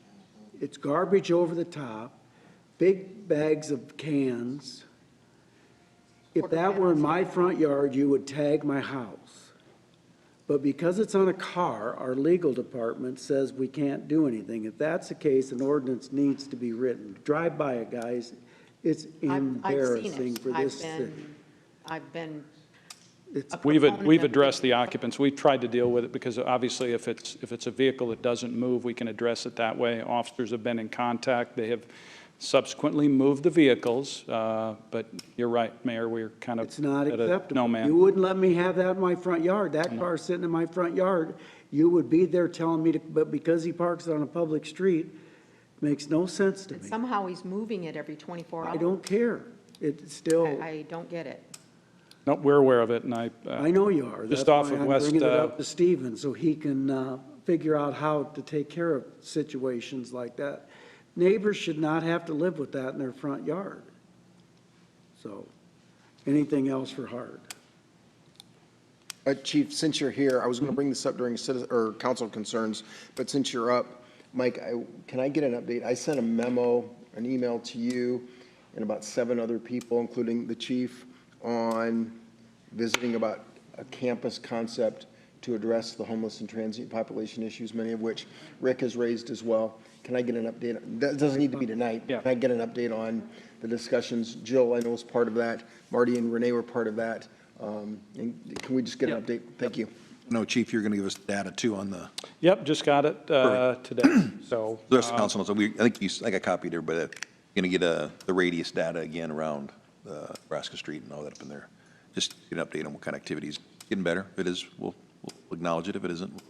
Speaker 3: It's garbage over the top, big bags of cans. If that were in my front yard, you would tag my house. But because it's on a car, our legal department says we can't do anything. If that's the case, an ordinance needs to be written. Drive by it, guys. It's embarrassing for this city.
Speaker 12: I've been.
Speaker 9: We've addressed the occupants. We've tried to deal with it because obviously if it's a vehicle that doesn't move, we can address it that way. Officers have been in contact. They have subsequently moved the vehicles, but you're right, Mayor, we're kind of
Speaker 3: It's not
Speaker 9: at a
Speaker 3: acceptable.
Speaker 9: no man.
Speaker 3: You wouldn't let me have that in my front yard. That car's sitting in my front yard. You would be there telling me to, but because he parks it on a public street, makes no sense to me.
Speaker 12: Somehow he's moving it every 24 hours.
Speaker 3: I don't care. It's still,
Speaker 12: I don't get it.
Speaker 9: Nope, we're aware of it, and
Speaker 3: I know you are.
Speaker 9: Just
Speaker 3: That's
Speaker 9: off
Speaker 3: why
Speaker 9: of
Speaker 3: I'm
Speaker 9: West,
Speaker 3: bringing it up to Stephen, so he can figure out how to take care of situations like that. Neighbors should not have to live with that in their front yard. So, anything else for Hart?
Speaker 1: Chief, since you're here, I was going to bring this up during citizen, or council concerns, but since you're up, Mike, can I get an update? I sent a memo, an email to you and about 7 other people, including the chief, on visiting about a campus concept to address the homeless and transient population issues, many of which Rick has raised as well. Can I get an update? That doesn't need to be tonight.
Speaker 9: Yeah.
Speaker 1: Can I get an update on the discussions? Jill, I know, was part of that. Marty and Renee were part of that. And can we just get an update? Thank you.
Speaker 15: No, Chief, you're going to give us data too on the.
Speaker 9: Yep, just got it today, so.
Speaker 11: The rest of the council knows, I think I copied everybody, going to get the radius data again around Nebraska Street and all that up in there. Just get an update on what kind of activities, getting better. If it is, we'll acknowledge it. If it isn't.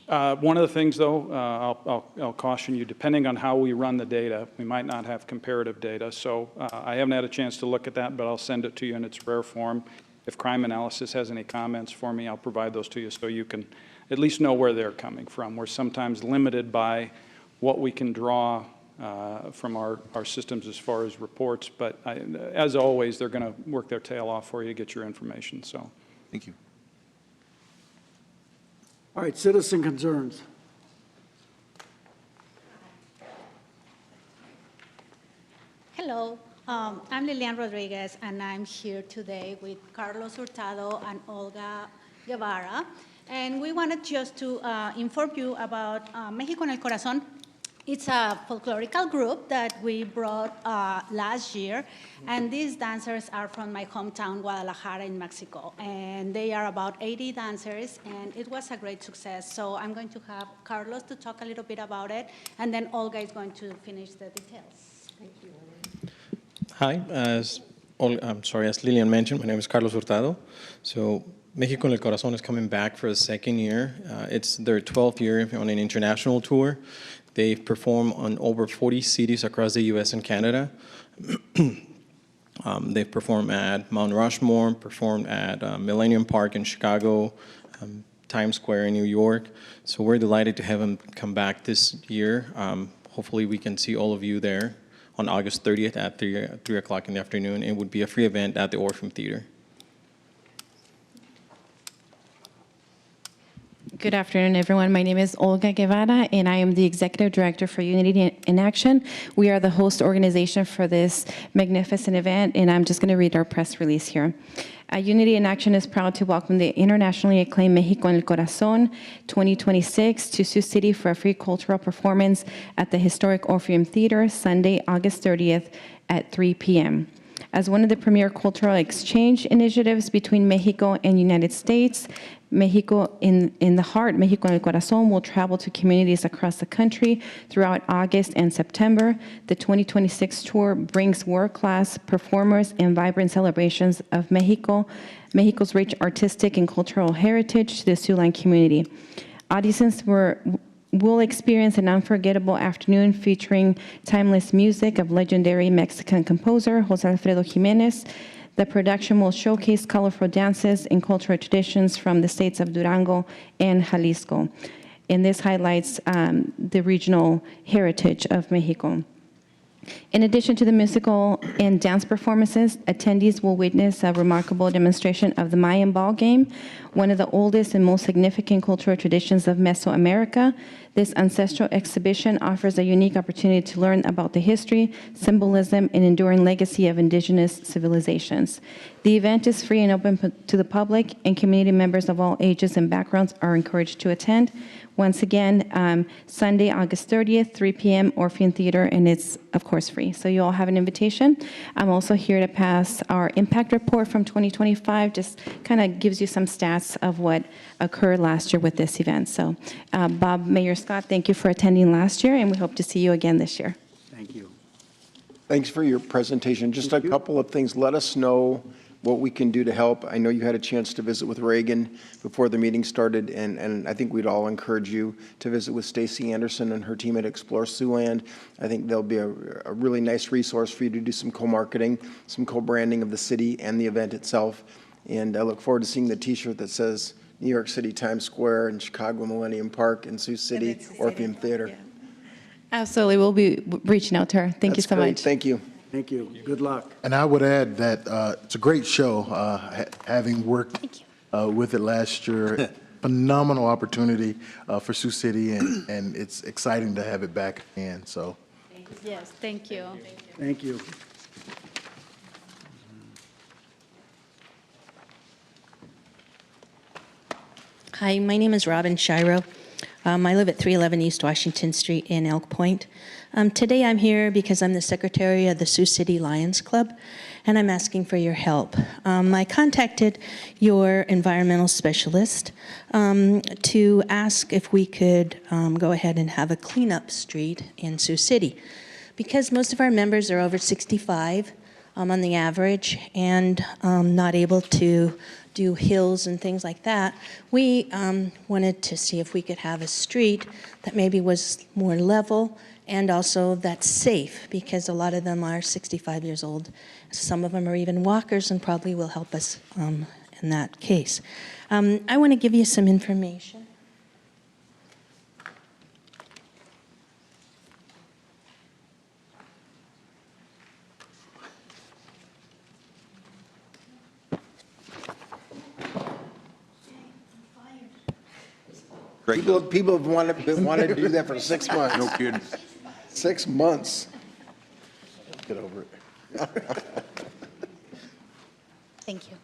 Speaker 9: One of the things, though, I'll caution you, depending on how we run the data, we might not have comparative data. So I haven't had a chance to look at that, but I'll send it to you in its rare form. If crime analysis has any comments for me, I'll provide those to you so you can at least know where they're coming from. We're sometimes limited by what we can draw from our systems as far as reports, but as always, they're going to work their tail off for you to get your information. So,
Speaker 11: thank you.
Speaker 3: All right, citizen concerns.
Speaker 18: Hello, I'm Lilian Rodriguez, and I'm here today with Carlos Hurtado and Olga Guevara. And we wanted just to inform you about México en el Corazón. It's a folklorical group that we brought last year, and these dancers are from my hometown, Guadalajara in Mexico, and they are about 80 dancers, and it was a great success. So I'm going to have Carlos to talk a little bit about it, and then Olga is going to finish the details. Thank you.
Speaker 19: Hi, as Lilian mentioned, my name is Carlos Hurtado. So México en el Corazón is coming back for a second year. It's their 12th year on an international tour. They've performed on over 40 cities across the U.S. and Canada. They've performed at Mount Rushmore, performed at Millennium Park in Chicago, Times Square in New York. So we're delighted to have them come back this year. Hopefully we can see all of you there on August 30th at 3 o'clock in the afternoon. It would be a free event at the Orpheum Theater.
Speaker 20: Good afternoon, everyone. My name is Olga Guevara, and I am the Executive Director for Unity in Action. We are the host organization for this magnificent event, and I'm just going to read our press release here. Unity in Action is proud to welcome the internationally acclaimed México en el Corazón 2026 to Sioux City for a free cultural performance at the historic Orpheum Theater, Sunday, August 30th at 3 p.m. As one of the premier cultural exchange initiatives between Mexico and United States, Mexico in the Heart, Mexico en el Corazón, will travel to communities across the country throughout August and September. The 2026 tour brings world-class performers and vibrant celebrations of Mexico's rich artistic and cultural heritage to the Siouxland community. Audiences will experience an unforgettable afternoon featuring timeless music of legendary Mexican composer José Alfredo Jiménez. The production will showcase colorful dances and cultural traditions from the states of Durango and Jalisco. And this highlights the regional heritage of Mexico. In addition to the musical and dance performances, attendees will witness a remarkable demonstration of the Mayan ball game, one of the oldest and most significant cultural traditions of Mesoamerica. This ancestral exhibition offers a unique opportunity to learn about the history, symbolism, and enduring legacy of indigenous civilizations. The event is free and open to the public, and community members of all ages and backgrounds are encouraged to attend. Once again, Sunday, August 30th, 3 p.m., Orpheum Theater, and it's, of course, free. So you all have an invitation. I'm also here to pass our impact report from 2025, just kind of gives you some stats of what occurred last year with this event. So, Bob, Mayor Scott, thank you for attending last year, and we hope to see you again this year.
Speaker 3: Thank you.
Speaker 1: Thanks for your presentation. Just a couple of things. Let us know what we can do to help. I know you had a chance to visit with Reagan before the meeting started, and I think we'd all encourage you to visit with Stacy Anderson and her team at Explore Siouxland. I think they'll be a really nice resource for you to do some co-marketing, some co-branding of the city and the event itself. And I look forward to seeing the T-shirt that says New York City Times Square and Chicago Millennium Park and Sioux City Orpheum Theater.
Speaker 20: Yeah. Absolutely. We'll be reaching out to her. Thank you so much.
Speaker 1: Thank you.
Speaker 3: Thank you. Good luck.
Speaker 16: And I would add that it's a great show, having worked with it last year. Phenomenal opportunity for Sioux City, and it's exciting to have it back again. So,
Speaker 18: Yes, thank you.
Speaker 3: Thank you.
Speaker 21: Hi, my name is Robin Shiro. I live at 311 East Washington Street in Elk Point. Today I'm here because I'm the secretary of the Sioux City Lions Club, and I'm asking for your help. I contacted your environmental specialist to ask if we could go ahead and have a cleanup street in Sioux City. Because most of our members are over 65 on the average and not able to do hills and things like that, we wanted to see if we could have a street that maybe was more level and also that's safe, because a lot of them are 65 years old. Some of them are even walkers and probably will help us in that case. I want to give you some information.
Speaker 1: People have wanted to do that for 6 months.
Speaker 4: No kidding.
Speaker 1: 6 months. Get over it.
Speaker 2: Thank you.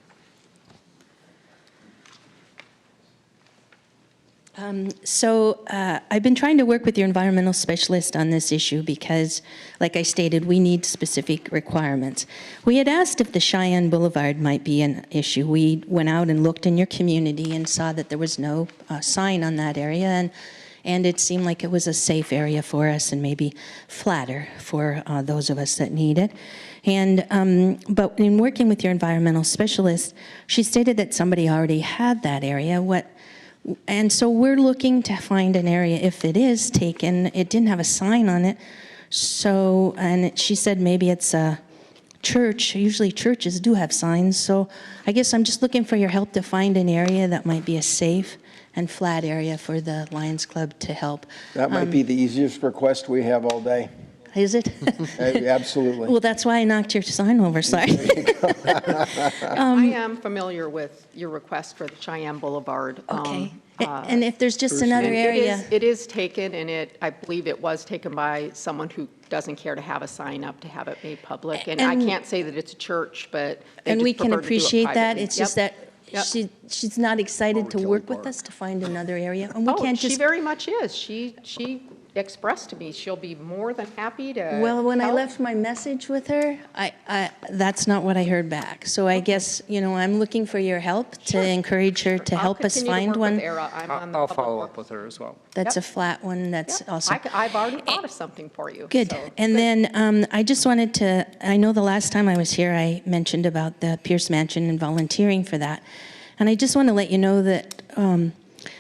Speaker 21: I've been trying to work with your environmental specialist on this issue because, like I stated, we need specific requirements. We had asked if the Cheyenne Boulevard might be an issue. We went out and looked in your community and saw that there was no sign on that area, and it seemed like it was a safe area for us and maybe flatter for those of us that need it. But in working with your environmental specialist, she stated that somebody already had that area. And so we're looking to find an area, if it is taken, it didn't have a sign on it. So, and she said maybe it's a church. Usually churches do have signs. So I guess I'm just looking for your help to find an area that might be a safe and flat area for the Lions Club to help.
Speaker 1: That might be the easiest request we have all day.
Speaker 21: Is it?
Speaker 1: Absolutely.
Speaker 21: Well, that's why I knocked your sign over, sorry.
Speaker 12: I am familiar with your request for the Cheyenne Boulevard.
Speaker 21: Okay. And if there's just another area.
Speaker 12: It is taken, and I believe it was taken by someone who doesn't care to have a sign up to have it made public. And I can't say that it's a church, but they
Speaker 21: And
Speaker 12: just
Speaker 21: we can
Speaker 12: prefer to do it
Speaker 21: appreciate that.
Speaker 12: privately.
Speaker 21: It's just that she's not excited to work with us to find another area. And we can't
Speaker 12: She
Speaker 21: just.
Speaker 12: very much is. She expressed to me she'll be more than happy to
Speaker 21: Well, when I
Speaker 12: help.
Speaker 21: left my message with her, that's not what I heard back. So I guess, I'm looking for your help to encourage her to help us find one.
Speaker 8: I'll follow up with her as well.
Speaker 21: That's a flat one, that's awesome.
Speaker 12: I've already thought of something for you.
Speaker 21: Good.
Speaker 12: so
Speaker 21: And
Speaker 12: good.
Speaker 21: then I just wanted to, I know the last time I was here, I mentioned about the Pierce Mansion and volunteering for that. And I just want to let you know that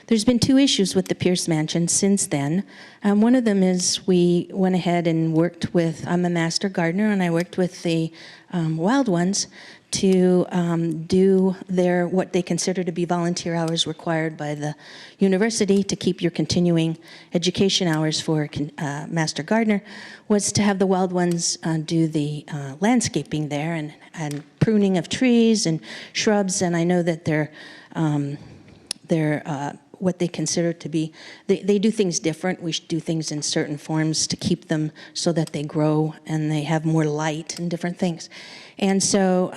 Speaker 21: there's been 2 issues with the Pierce Mansion since then. One of them is we went ahead and worked with, I'm a master gardener, and I worked with the Wild Ones to do what they consider to be volunteer hours required by the university to keep your continuing education hours for master gardener, was to have the Wild Ones do the landscaping there and pruning of trees and shrubs. And I know that they're what they consider to be, they do things different. We should do things in certain forms to keep them so that they grow and they have more light and different things. And so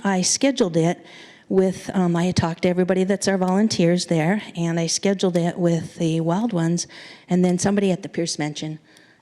Speaker 21: I scheduled it with, I had talked to everybody that's our volunteers there, and I scheduled it with the Wild Ones, and then somebody at the Pierce Mansion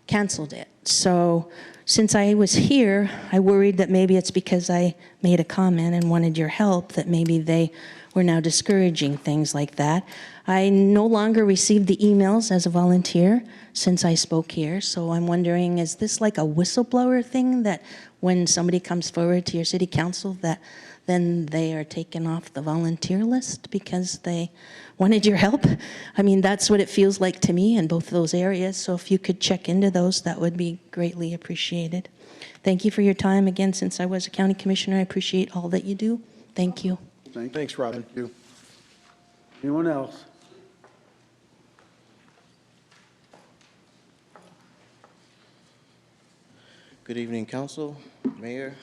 Speaker 21: canceled it. So since I was here, I worried that maybe it's because I made a comment and wanted your help, that maybe they were now discouraging things like that. I no longer received the emails as a volunteer since I spoke here, so I'm wondering, is this like a whistleblower thing that when somebody comes forward to your city council that then they are taken off the volunteer list because they wanted your help? I mean, that's what it feels like to me in both of those areas, so if you could check into those, that would be greatly appreciated. Thank you for your time. Again, since I was a county commissioner, I appreciate all that you do. Thank you.
Speaker 1: Thanks, Robin.
Speaker 16: Thank you.
Speaker 3: Anyone else?
Speaker 6: Good evening, Council, Mayor.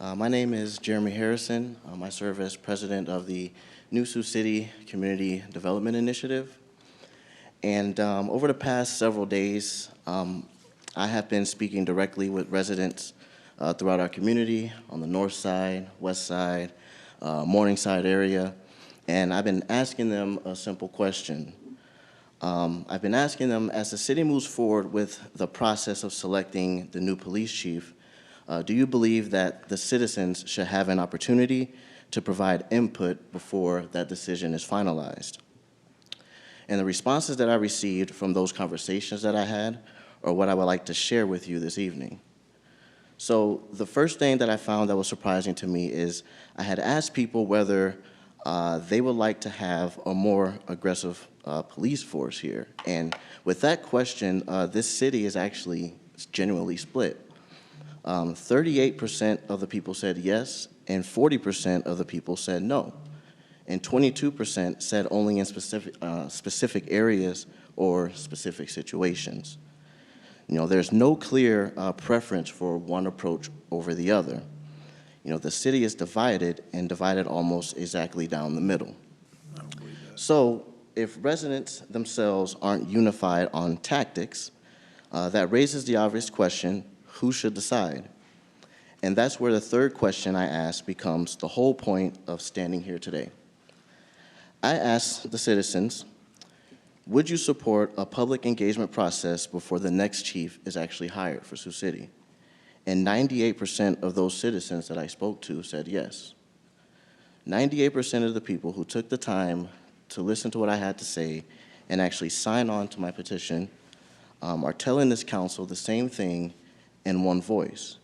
Speaker 6: My name is Jeremy Harrison. I serve as president of the New Sioux City Community Development Initiative. And over the past several days, I have been speaking directly with residents throughout our community on the north side, west side, Morningside area, and I've been asking them a simple question. I've been asking them, as the city moves forward with the process of selecting the new police chief, do you believe that the citizens should have an opportunity to provide input before that decision is finalized? And the responses that I received from those conversations that I had are what I would like to share with you this evening. So the first thing that I found that was surprising to me is I had asked people whether they would like to have a more aggressive police force here. And with that question, this city is actually genuinely split. 38% of the people said yes, and 40% of the people said no. And 22% said only in specific areas or specific situations. There's no clear preference for one approach over the other. The city is divided, and divided almost exactly down the middle. So if residents themselves aren't unified on tactics, that raises the obvious question, who should decide? And that's where the third question I asked becomes the whole point of standing here today. I asked the citizens, would you support a public engagement process before the next chief is actually hired for Sioux City? And 98% of those citizens that I spoke to said yes. 98% of the people who took the time to listen to what I had to say and actually sign on to my petition are telling this council the same thing in one voice,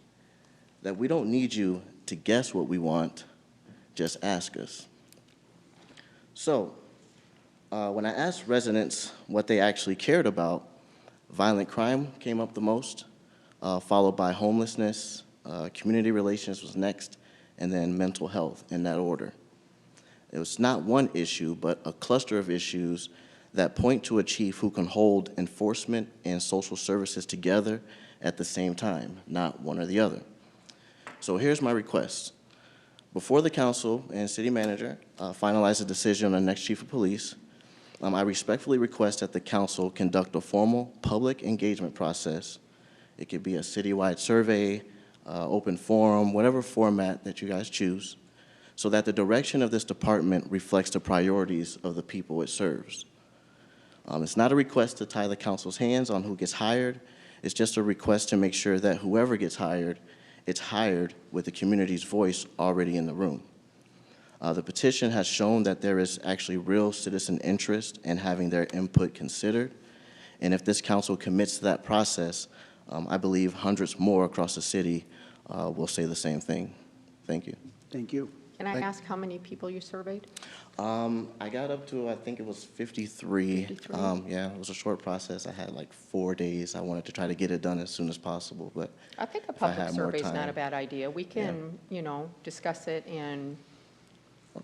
Speaker 6: that we don't need you to guess what we want, just ask us. So when I asked residents what they actually cared about, violent crime came up the most, followed by homelessness, community relations was next, and then mental health in that order. It was not one issue, but a cluster of issues that point to a chief who can hold enforcement and social services together at the same time, not one or the other. So here's my request. Before the council and city manager finalize a decision on the next chief of police, I respectfully request that the council conduct a formal public engagement process. It could be a citywide survey, open forum, whatever format that you guys choose, so that the direction of this department reflects the priorities of the people it serves. It's not a request to tie the council's hands on who gets hired. It's just a request to make sure that whoever gets hired, it's hired with the community's voice already in the room. The petition has shown that there is actually real citizen interest in having their input considered. And if this council commits to that process, I believe hundreds more across the city will say the same thing. Thank you.
Speaker 3: Thank you.
Speaker 12: Can I ask how many people you surveyed?
Speaker 6: I got up to, I think it was 53.
Speaker 12: 53?
Speaker 6: Yeah, it was a short process. I had like 4 days. I wanted to try to get it done as soon as possible, but
Speaker 12: I think a
Speaker 6: if I
Speaker 12: public
Speaker 6: had more
Speaker 12: survey is not
Speaker 6: time.
Speaker 12: a bad idea. We can, you know, discuss it, and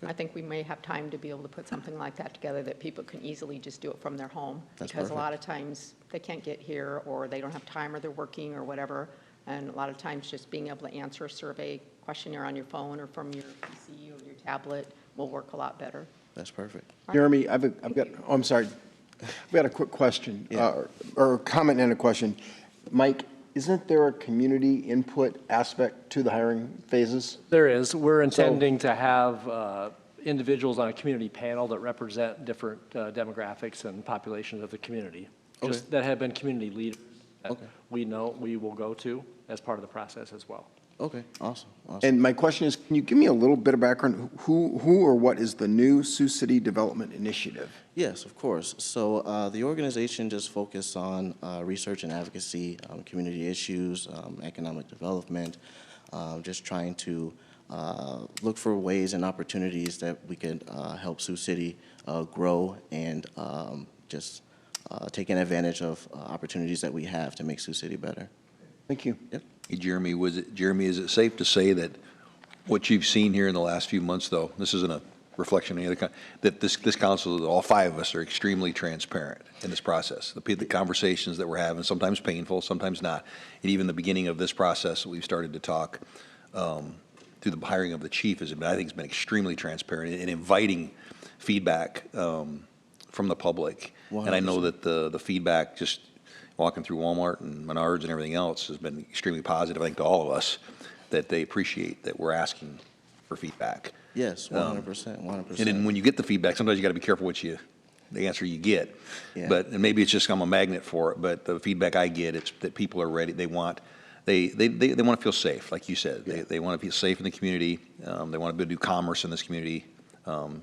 Speaker 12: I think we may have time to be able to put something like that together that people can easily just do it from their home.
Speaker 6: That's
Speaker 12: Because a lot of
Speaker 6: perfect.
Speaker 12: times they can't get here, or they don't have time, or they're working or whatever. And a lot of times just being able to answer a survey questionnaire on your phone or from your PC or your tablet will work a lot better.
Speaker 6: That's perfect.
Speaker 1: Jeremy, I've got, oh, I'm sorry. I've got a quick question,
Speaker 6: Yeah.
Speaker 1: or a comment and a question. Mike, isn't there a community input aspect to the hiring phases?
Speaker 8: There is. We're intending to have individuals on a community panel that represent different demographics and populations of the community. Just that have been community leaders that we know we will go to as part of the process as well.
Speaker 6: Okay, awesome.
Speaker 1: And my question is, can you give me a little bit of background? Who or what is the new Sioux City Development Initiative?
Speaker 6: Yes, of course. So the organization just focuses on research and advocacy, community issues, economic development, just trying to look for ways and opportunities that we could help Sioux City grow and just taking advantage of opportunities that we have to make Sioux City better.
Speaker 1: Thank you.
Speaker 6: Yep.
Speaker 11: Hey, Jeremy, is it safe to say that what you've seen here in the last few months, though, this isn't a reflection of any other, that this council, all five of us, are extremely transparent in this process? The conversations that we're having, sometimes painful, sometimes not. And even the beginning of this process, we've started to talk through the hiring of the chief, I think has been extremely transparent and inviting feedback from the public. 100%. And I know that the feedback, just walking through Walmart and Menards and everything else, has been extremely positive, I think, to all of us, that they appreciate that we're asking for feedback.
Speaker 6: Yes, 100%, 100%.
Speaker 11: And then when you get the feedback, sometimes you got to be careful the answer you get.
Speaker 6: Yeah.
Speaker 11: And maybe it's just I'm a magnet for it, but the feedback I get, it's that people are ready. They want to feel safe, like you said. Yeah. They want to feel safe in the community. They want to be able to do commerce in this community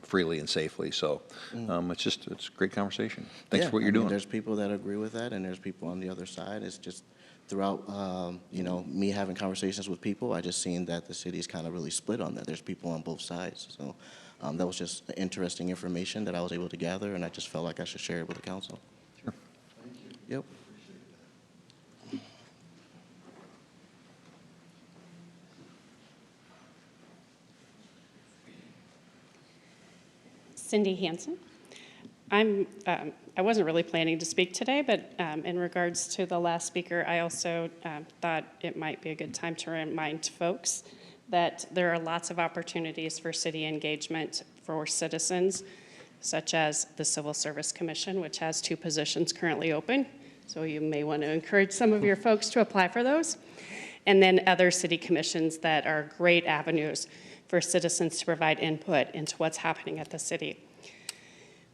Speaker 11: freely and safely. So it's a great conversation. Thanks for what you're doing.
Speaker 6: There's people that agree with that, and there's people on the other side. It's just throughout, me having conversations with people, I just seen that the city's kind of really split on that. There's people on both sides. So that was just interesting information that I was able to gather, and I just felt like I should share it with the council.
Speaker 11: Sure.
Speaker 6: Thank you. Yep.
Speaker 7: Cindy Hansen. I wasn't really planning to speak today, but in regards to the last speaker, I also thought it might be a good time to remind folks that there are lots of opportunities for city engagement for citizens, such as the Civil Service Commission, which has 2 positions currently open. So you may want to encourage some of your folks to apply for those. And then other city commissions that are great avenues for citizens to provide input into what's happening at the city.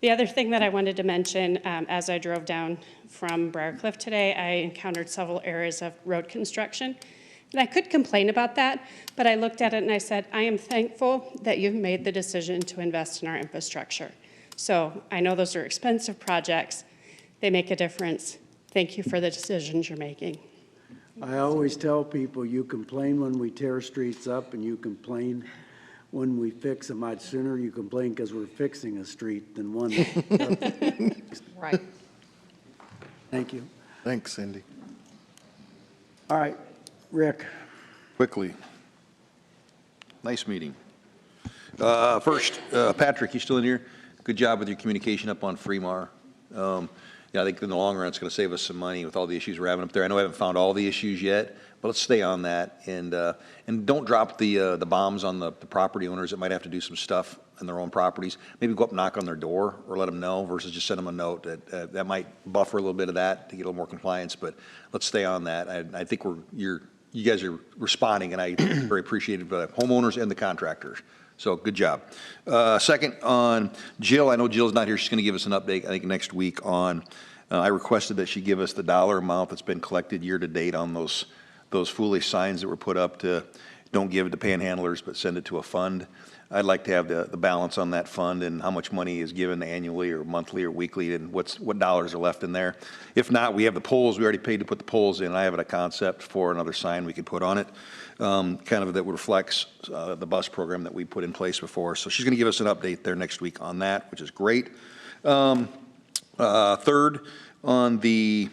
Speaker 7: The other thing that I wanted to mention, as I drove down from Briarcliff today, I encountered several areas of road construction. And I could complain about that, but I looked at it and I said, I am thankful that you've made the decision to invest in our infrastructure. So I know those are expensive projects. They make a difference. Thank you for the decisions you're making.
Speaker 3: I always tell people, you complain when we tear streets up and you complain when we fix them. I'd sooner you complain because we're fixing a street than one.
Speaker 12: Right.
Speaker 3: Thank you.
Speaker 16: Thanks, Cindy.
Speaker 3: All right, Rick.
Speaker 11: Quickly. Nice meeting. First, Patrick, you still in here? Good job with your communication up on Fremar. I think in the long run, it's going to save us some money with all the issues we're having up there. I know I haven't found all the issues yet, but let's stay on that. And don't drop the bombs on the property owners that might have to do some stuff in their own properties. Maybe go up and knock on their door or let them know versus just send them a note. That might buffer a little bit of that to get a little more compliance, but let's stay on that. I think you guys are responding, and I very appreciate it, the homeowners and the contractors. So good job. Second on Jill, I know Jill's not here. She's going to give us an update, I think, next week on, I requested that she give us the dollar amount that's been collected year to date on those foolish signs that were put up to don't give it to panhandlers, but send it to a fund. I'd like to have the balance on that fund and how much money is given annually or monthly or weekly and what dollars are left in there. If not, we have the poles. We already paid to put the poles in. I have a concept for another sign we could put on it, kind of that reflects the bus program that we put in place before. So she's going to give us an update there next week on that, which is great. Third, on the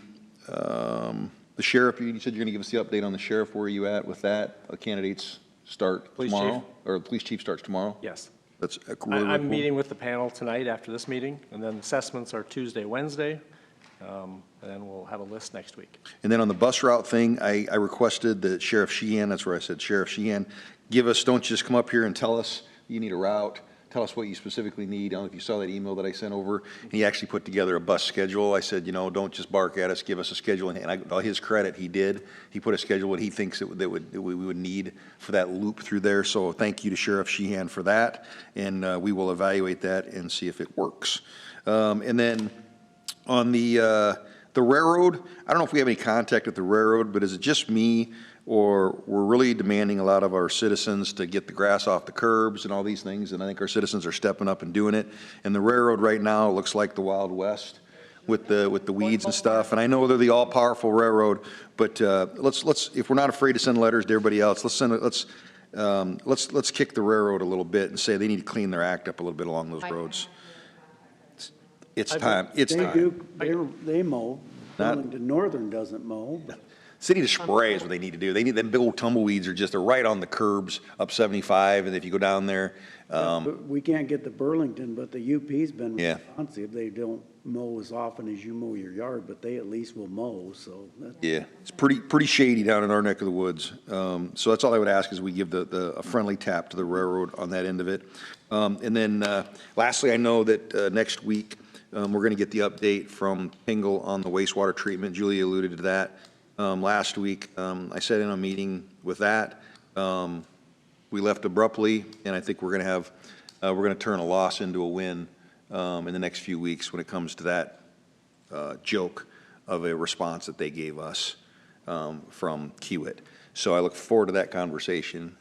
Speaker 11: sheriff, you said you're going to give us the update on the sheriff. Where are you at with that? Candidates start tomorrow? Or the police chief starts tomorrow?
Speaker 8: Yes.
Speaker 11: That's really
Speaker 8: I'm
Speaker 11: cool.
Speaker 8: meeting with the panel tonight after this meeting, and then assessments are Tuesday, Wednesday, and then we'll have a list next week.
Speaker 11: And then on the bus route thing, I requested that Sheriff Sheehan, that's where I said Sheriff Sheehan, don't just come up here and tell us you need a route. Tell us what you specifically need. I don't know if you saw that email that I sent over. And he actually put together a bus schedule. I said, don't just bark at us, give us a schedule. And by his credit, he did. He put a schedule what he thinks that we would need for that loop through there. So thank you to Sheriff Sheehan for that. And we will evaluate that and see if it works. And then on the railroad, I don't know if we have any contact with the railroad, but is it just me, or we're really demanding a lot of our citizens to get the grass off the curbs and all these things, and I think our citizens are stepping up and doing it. And the railroad right now looks like the Wild West with the weeds and stuff. And I know they're the all-powerful railroad, but let's if we're not afraid to send letters to everybody else, let's kick the railroad a little bit and say they need to clean their act up a little bit along those roads. It's time. It's time.
Speaker 3: They mow. Burlington Northern doesn't mow.
Speaker 11: City to spray is what they need to do. They need, them big old tumbleweeds they're right on the curbs up 75, and if you go down there.
Speaker 3: But we can't get the Burlington, but the UP's been
Speaker 11: Yeah.
Speaker 3: responsive. They don't mow as often as you mow your yard, but they at least will mow, so.
Speaker 11: Yeah, it's pretty shady down in our neck of the woods. So that's all I would ask is we give a friendly tap to the railroad on that end of it. And then lastly, I know that next week we're going to get the update from Pingle on the wastewater treatment. Julie alluded to that. Last week, I sat in a meeting with that. We left abruptly, and I think we're going to turn a loss into a win in the next few weeks when it comes to that joke of a response that they gave us from Kiewit. So I look forward to that conversation,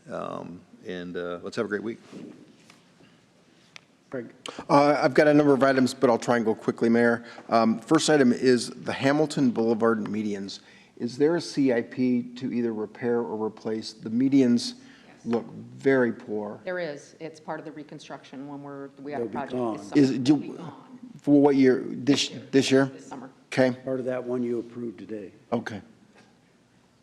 Speaker 11: and let's have a great week.
Speaker 1: I've got a number of items, but I'll try and go quickly, Mayor. First item is the Hamilton Boulevard medians. Is there a CIP to either repair or replace? The medians look very poor.
Speaker 12: There is. It's part of the reconstruction when we have a
Speaker 3: They'll be
Speaker 12: project
Speaker 3: gone.
Speaker 12: this summer.
Speaker 1: Is it, for what year? This year?
Speaker 12: This summer.
Speaker 1: Okay,
Speaker 3: Part of that one you approved today.
Speaker 1: okay.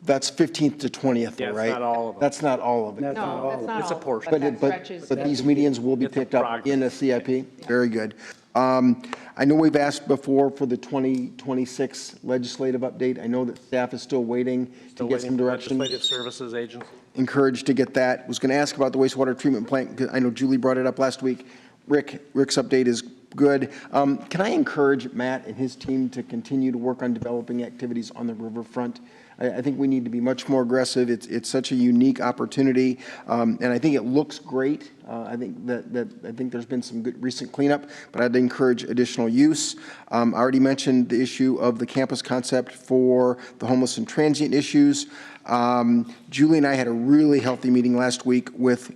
Speaker 1: That's 15th to 20th, though,
Speaker 8: Yeah, it's
Speaker 1: right?
Speaker 8: not all of them.
Speaker 1: That's not all of it.
Speaker 3: That's not
Speaker 12: No,
Speaker 3: all
Speaker 12: that's
Speaker 3: of
Speaker 12: not
Speaker 8: It's a
Speaker 12: all,
Speaker 8: portion.
Speaker 12: but that stretches.
Speaker 1: But these medians will be
Speaker 8: It's a
Speaker 1: picked up
Speaker 8: progress.
Speaker 1: in a CIP? Very good. I know we've asked before for the 2026 legislative update. I know that staff is still waiting to get some direction.
Speaker 8: Legislative Services Agency.
Speaker 1: Encouraged to get that. Was going to ask about the wastewater treatment plant, because I know Julie brought it up last week. Rick's update is good. Can I encourage Matt and his team to continue to work on developing activities on the riverfront? I think we need to be much more aggressive. It's such a unique opportunity, and I think it looks great. I think there's been some good recent cleanup, but I'd encourage additional use. I already mentioned the issue of the campus concept for the homeless and transient issues. Julie and I had a really healthy meeting last week with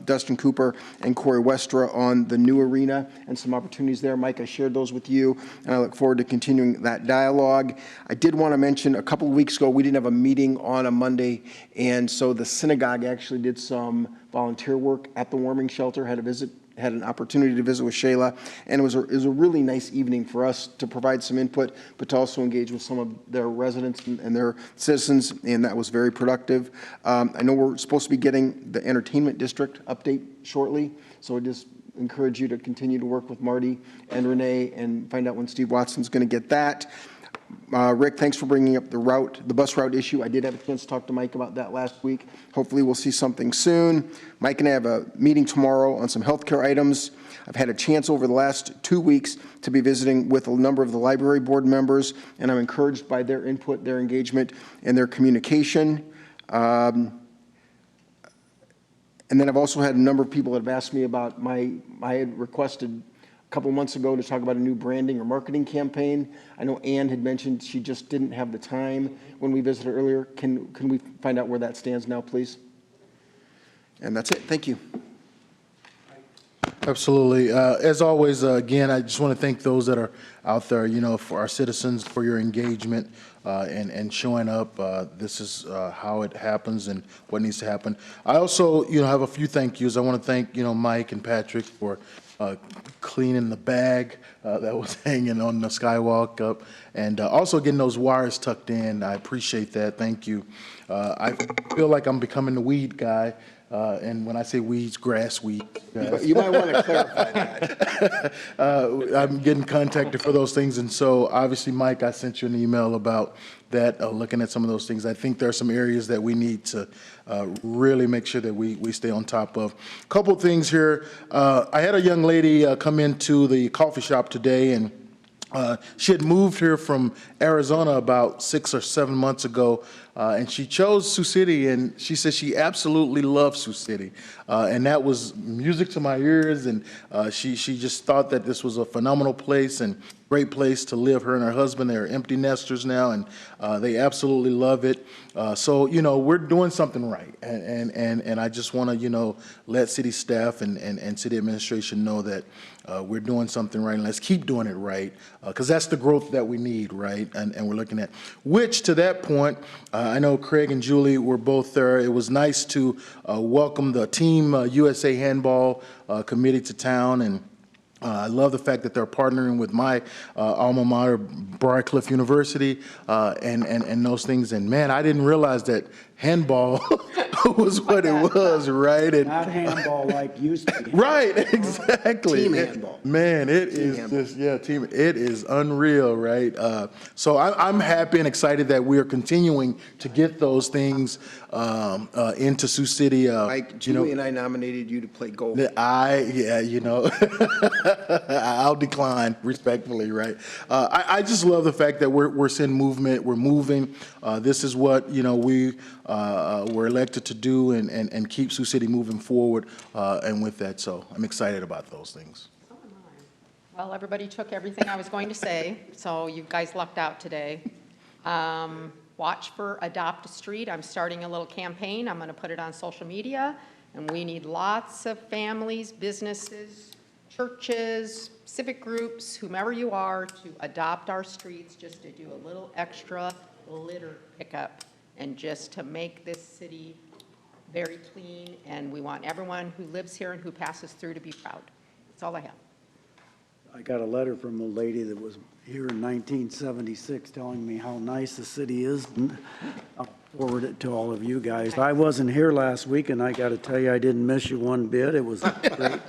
Speaker 1: Dustin Cooper and Corey Westra on the new arena and some opportunities there. Mike, I shared those with you, and I look forward to continuing that dialogue. I did want to mention a couple of weeks ago, we didn't have a meeting on a Monday, and so the synagogue actually did some volunteer work at the warming shelter, had an opportunity to visit with Shayla, and it was a really nice evening for us to provide some input, but to also engage with some of their residents and their citizens, and that was very productive. I know we're supposed to be getting the entertainment district update shortly, so I just encourage you to continue to work with Marty and Renee and find out when Steve Watson's going to get that. Rick, thanks for bringing up the bus route issue. I did have a chance to talk to Mike about that last week. Hopefully we'll see something soon. Mike and I have a meeting tomorrow on some healthcare items. I've had a chance over the last 2 weeks to be visiting with a number of the library board members, and I'm encouraged by their input, their engagement, and their communication. And then I've also had a number of people that have asked me about I had requested a couple months ago to talk about a new branding or marketing campaign. I know Ann had mentioned she just didn't have the time when we visited earlier. Can we find out where that stands now, please? And that's it. Thank you.
Speaker 16: Absolutely. As always, again, I just want to thank those that are out there, for our citizens, for your engagement and showing up. This is how it happens and what needs to happen. I also, have a few thank yous. I want to thank, Mike and Patrick for cleaning the bag that was hanging on the skywalk up and also getting those wires tucked in. I appreciate that. Thank you. I feel like I'm becoming the weed guy. And when I say weeds, grass weed.
Speaker 1: You might want to clarify that.
Speaker 16: I'm getting contacted for those things. And so obviously, Mike, I sent you an email about that, looking at some of those things. I think there are some areas that we need to really make sure that we stay on top of. A couple of things here. I had a young lady come into the coffee shop today, and she had moved here from Arizona about 6 or 7 months ago, and she chose Sioux City, and she said she absolutely loves Sioux City. And that was music to my ears, and she just thought that this was a phenomenal place and great place to live. Her and her husband, they're empty nesters now, and they absolutely love it. So, we're doing something right, and I just want to, let city staff and city administration know that we're doing something right, and let's keep doing it right, because that's the growth that we need, right? And we're looking at, which to that point, I know Craig and Julie were both there. It was nice to welcome the Team USA Handball Committee to town, and I love the fact that they're partnering with my alma mater, Briarcliff University, and those things. And man, I didn't realize that handball was what it was, right? And,
Speaker 3: Not handball like used to be.
Speaker 16: right, exactly.
Speaker 1: Team handball.
Speaker 16: Man, it
Speaker 1: Team
Speaker 16: is
Speaker 1: handball.
Speaker 16: just, team. It is unreal, right? So I'm happy and excited that we are continuing to get those things into Sioux City.
Speaker 1: Mike, Julie and I nominated you to play goal.
Speaker 16: I'll decline respectfully, right? I just love the fact that we're seeing movement, we're moving. This is what, we were elected to do and keep Sioux City moving forward, and with that, so I'm excited about those things.
Speaker 12: Well, everybody took everything I was going to say, so you guys lucked out today. Watch for Adopt a Street. I'm starting a little campaign. I'm going to put it on social media, and we need lots of families, businesses, churches, civic groups, whomever you are, to adopt our streets, just to do a little extra litter pickup and just to make this city very clean. And we want everyone who lives here and who passes through to be proud. That's all I have.
Speaker 3: I got a letter from a lady that was here in 1976 telling me how nice the city is, and I'll forward it to all of you guys. I wasn't here last week, and I got to tell you, I didn't miss you one bit. It was a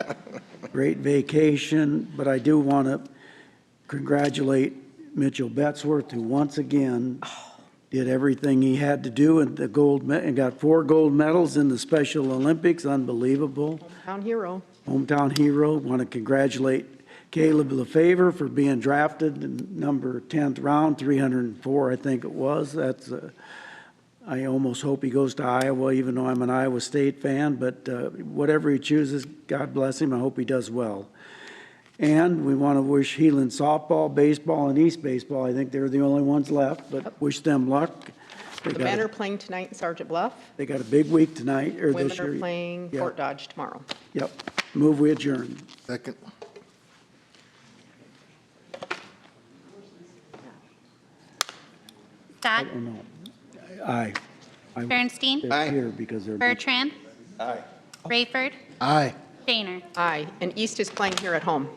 Speaker 3: great vacation, but I do want to congratulate Mitchell Betzworth, who once again did everything he had to do, and and got 4 gold medals in the Special Olympics. Unbelievable.
Speaker 12: Hometown hero.
Speaker 3: Hometown hero. Want to congratulate Caleb Lefevre for being drafted in number 10th round, 304, I think it was. I almost hope he goes to Iowa, even though I'm an Iowa State fan, but whatever he chooses, God bless him. I hope he does well. And we want to wish Heelan softball, baseball, and East baseball. I think they're the only ones left, but wish them luck.
Speaker 12: The men are playing tonight in Sergeant Bluff.
Speaker 3: They got a big week tonight, or
Speaker 12: Women
Speaker 3: this year.
Speaker 12: are playing
Speaker 3: Yep.
Speaker 12: Fort Dodge tomorrow.
Speaker 3: Yep. Move we adjourn.
Speaker 16: Second.
Speaker 2: Scott,
Speaker 3: Oh, no. Aye.
Speaker 2: Bernstein,
Speaker 3: They're here because they're.
Speaker 2: Bertrand,
Speaker 1: Aye.
Speaker 2: Rayford,
Speaker 16: Aye.
Speaker 2: Shaner.
Speaker 12: Aye, and East is playing here at home.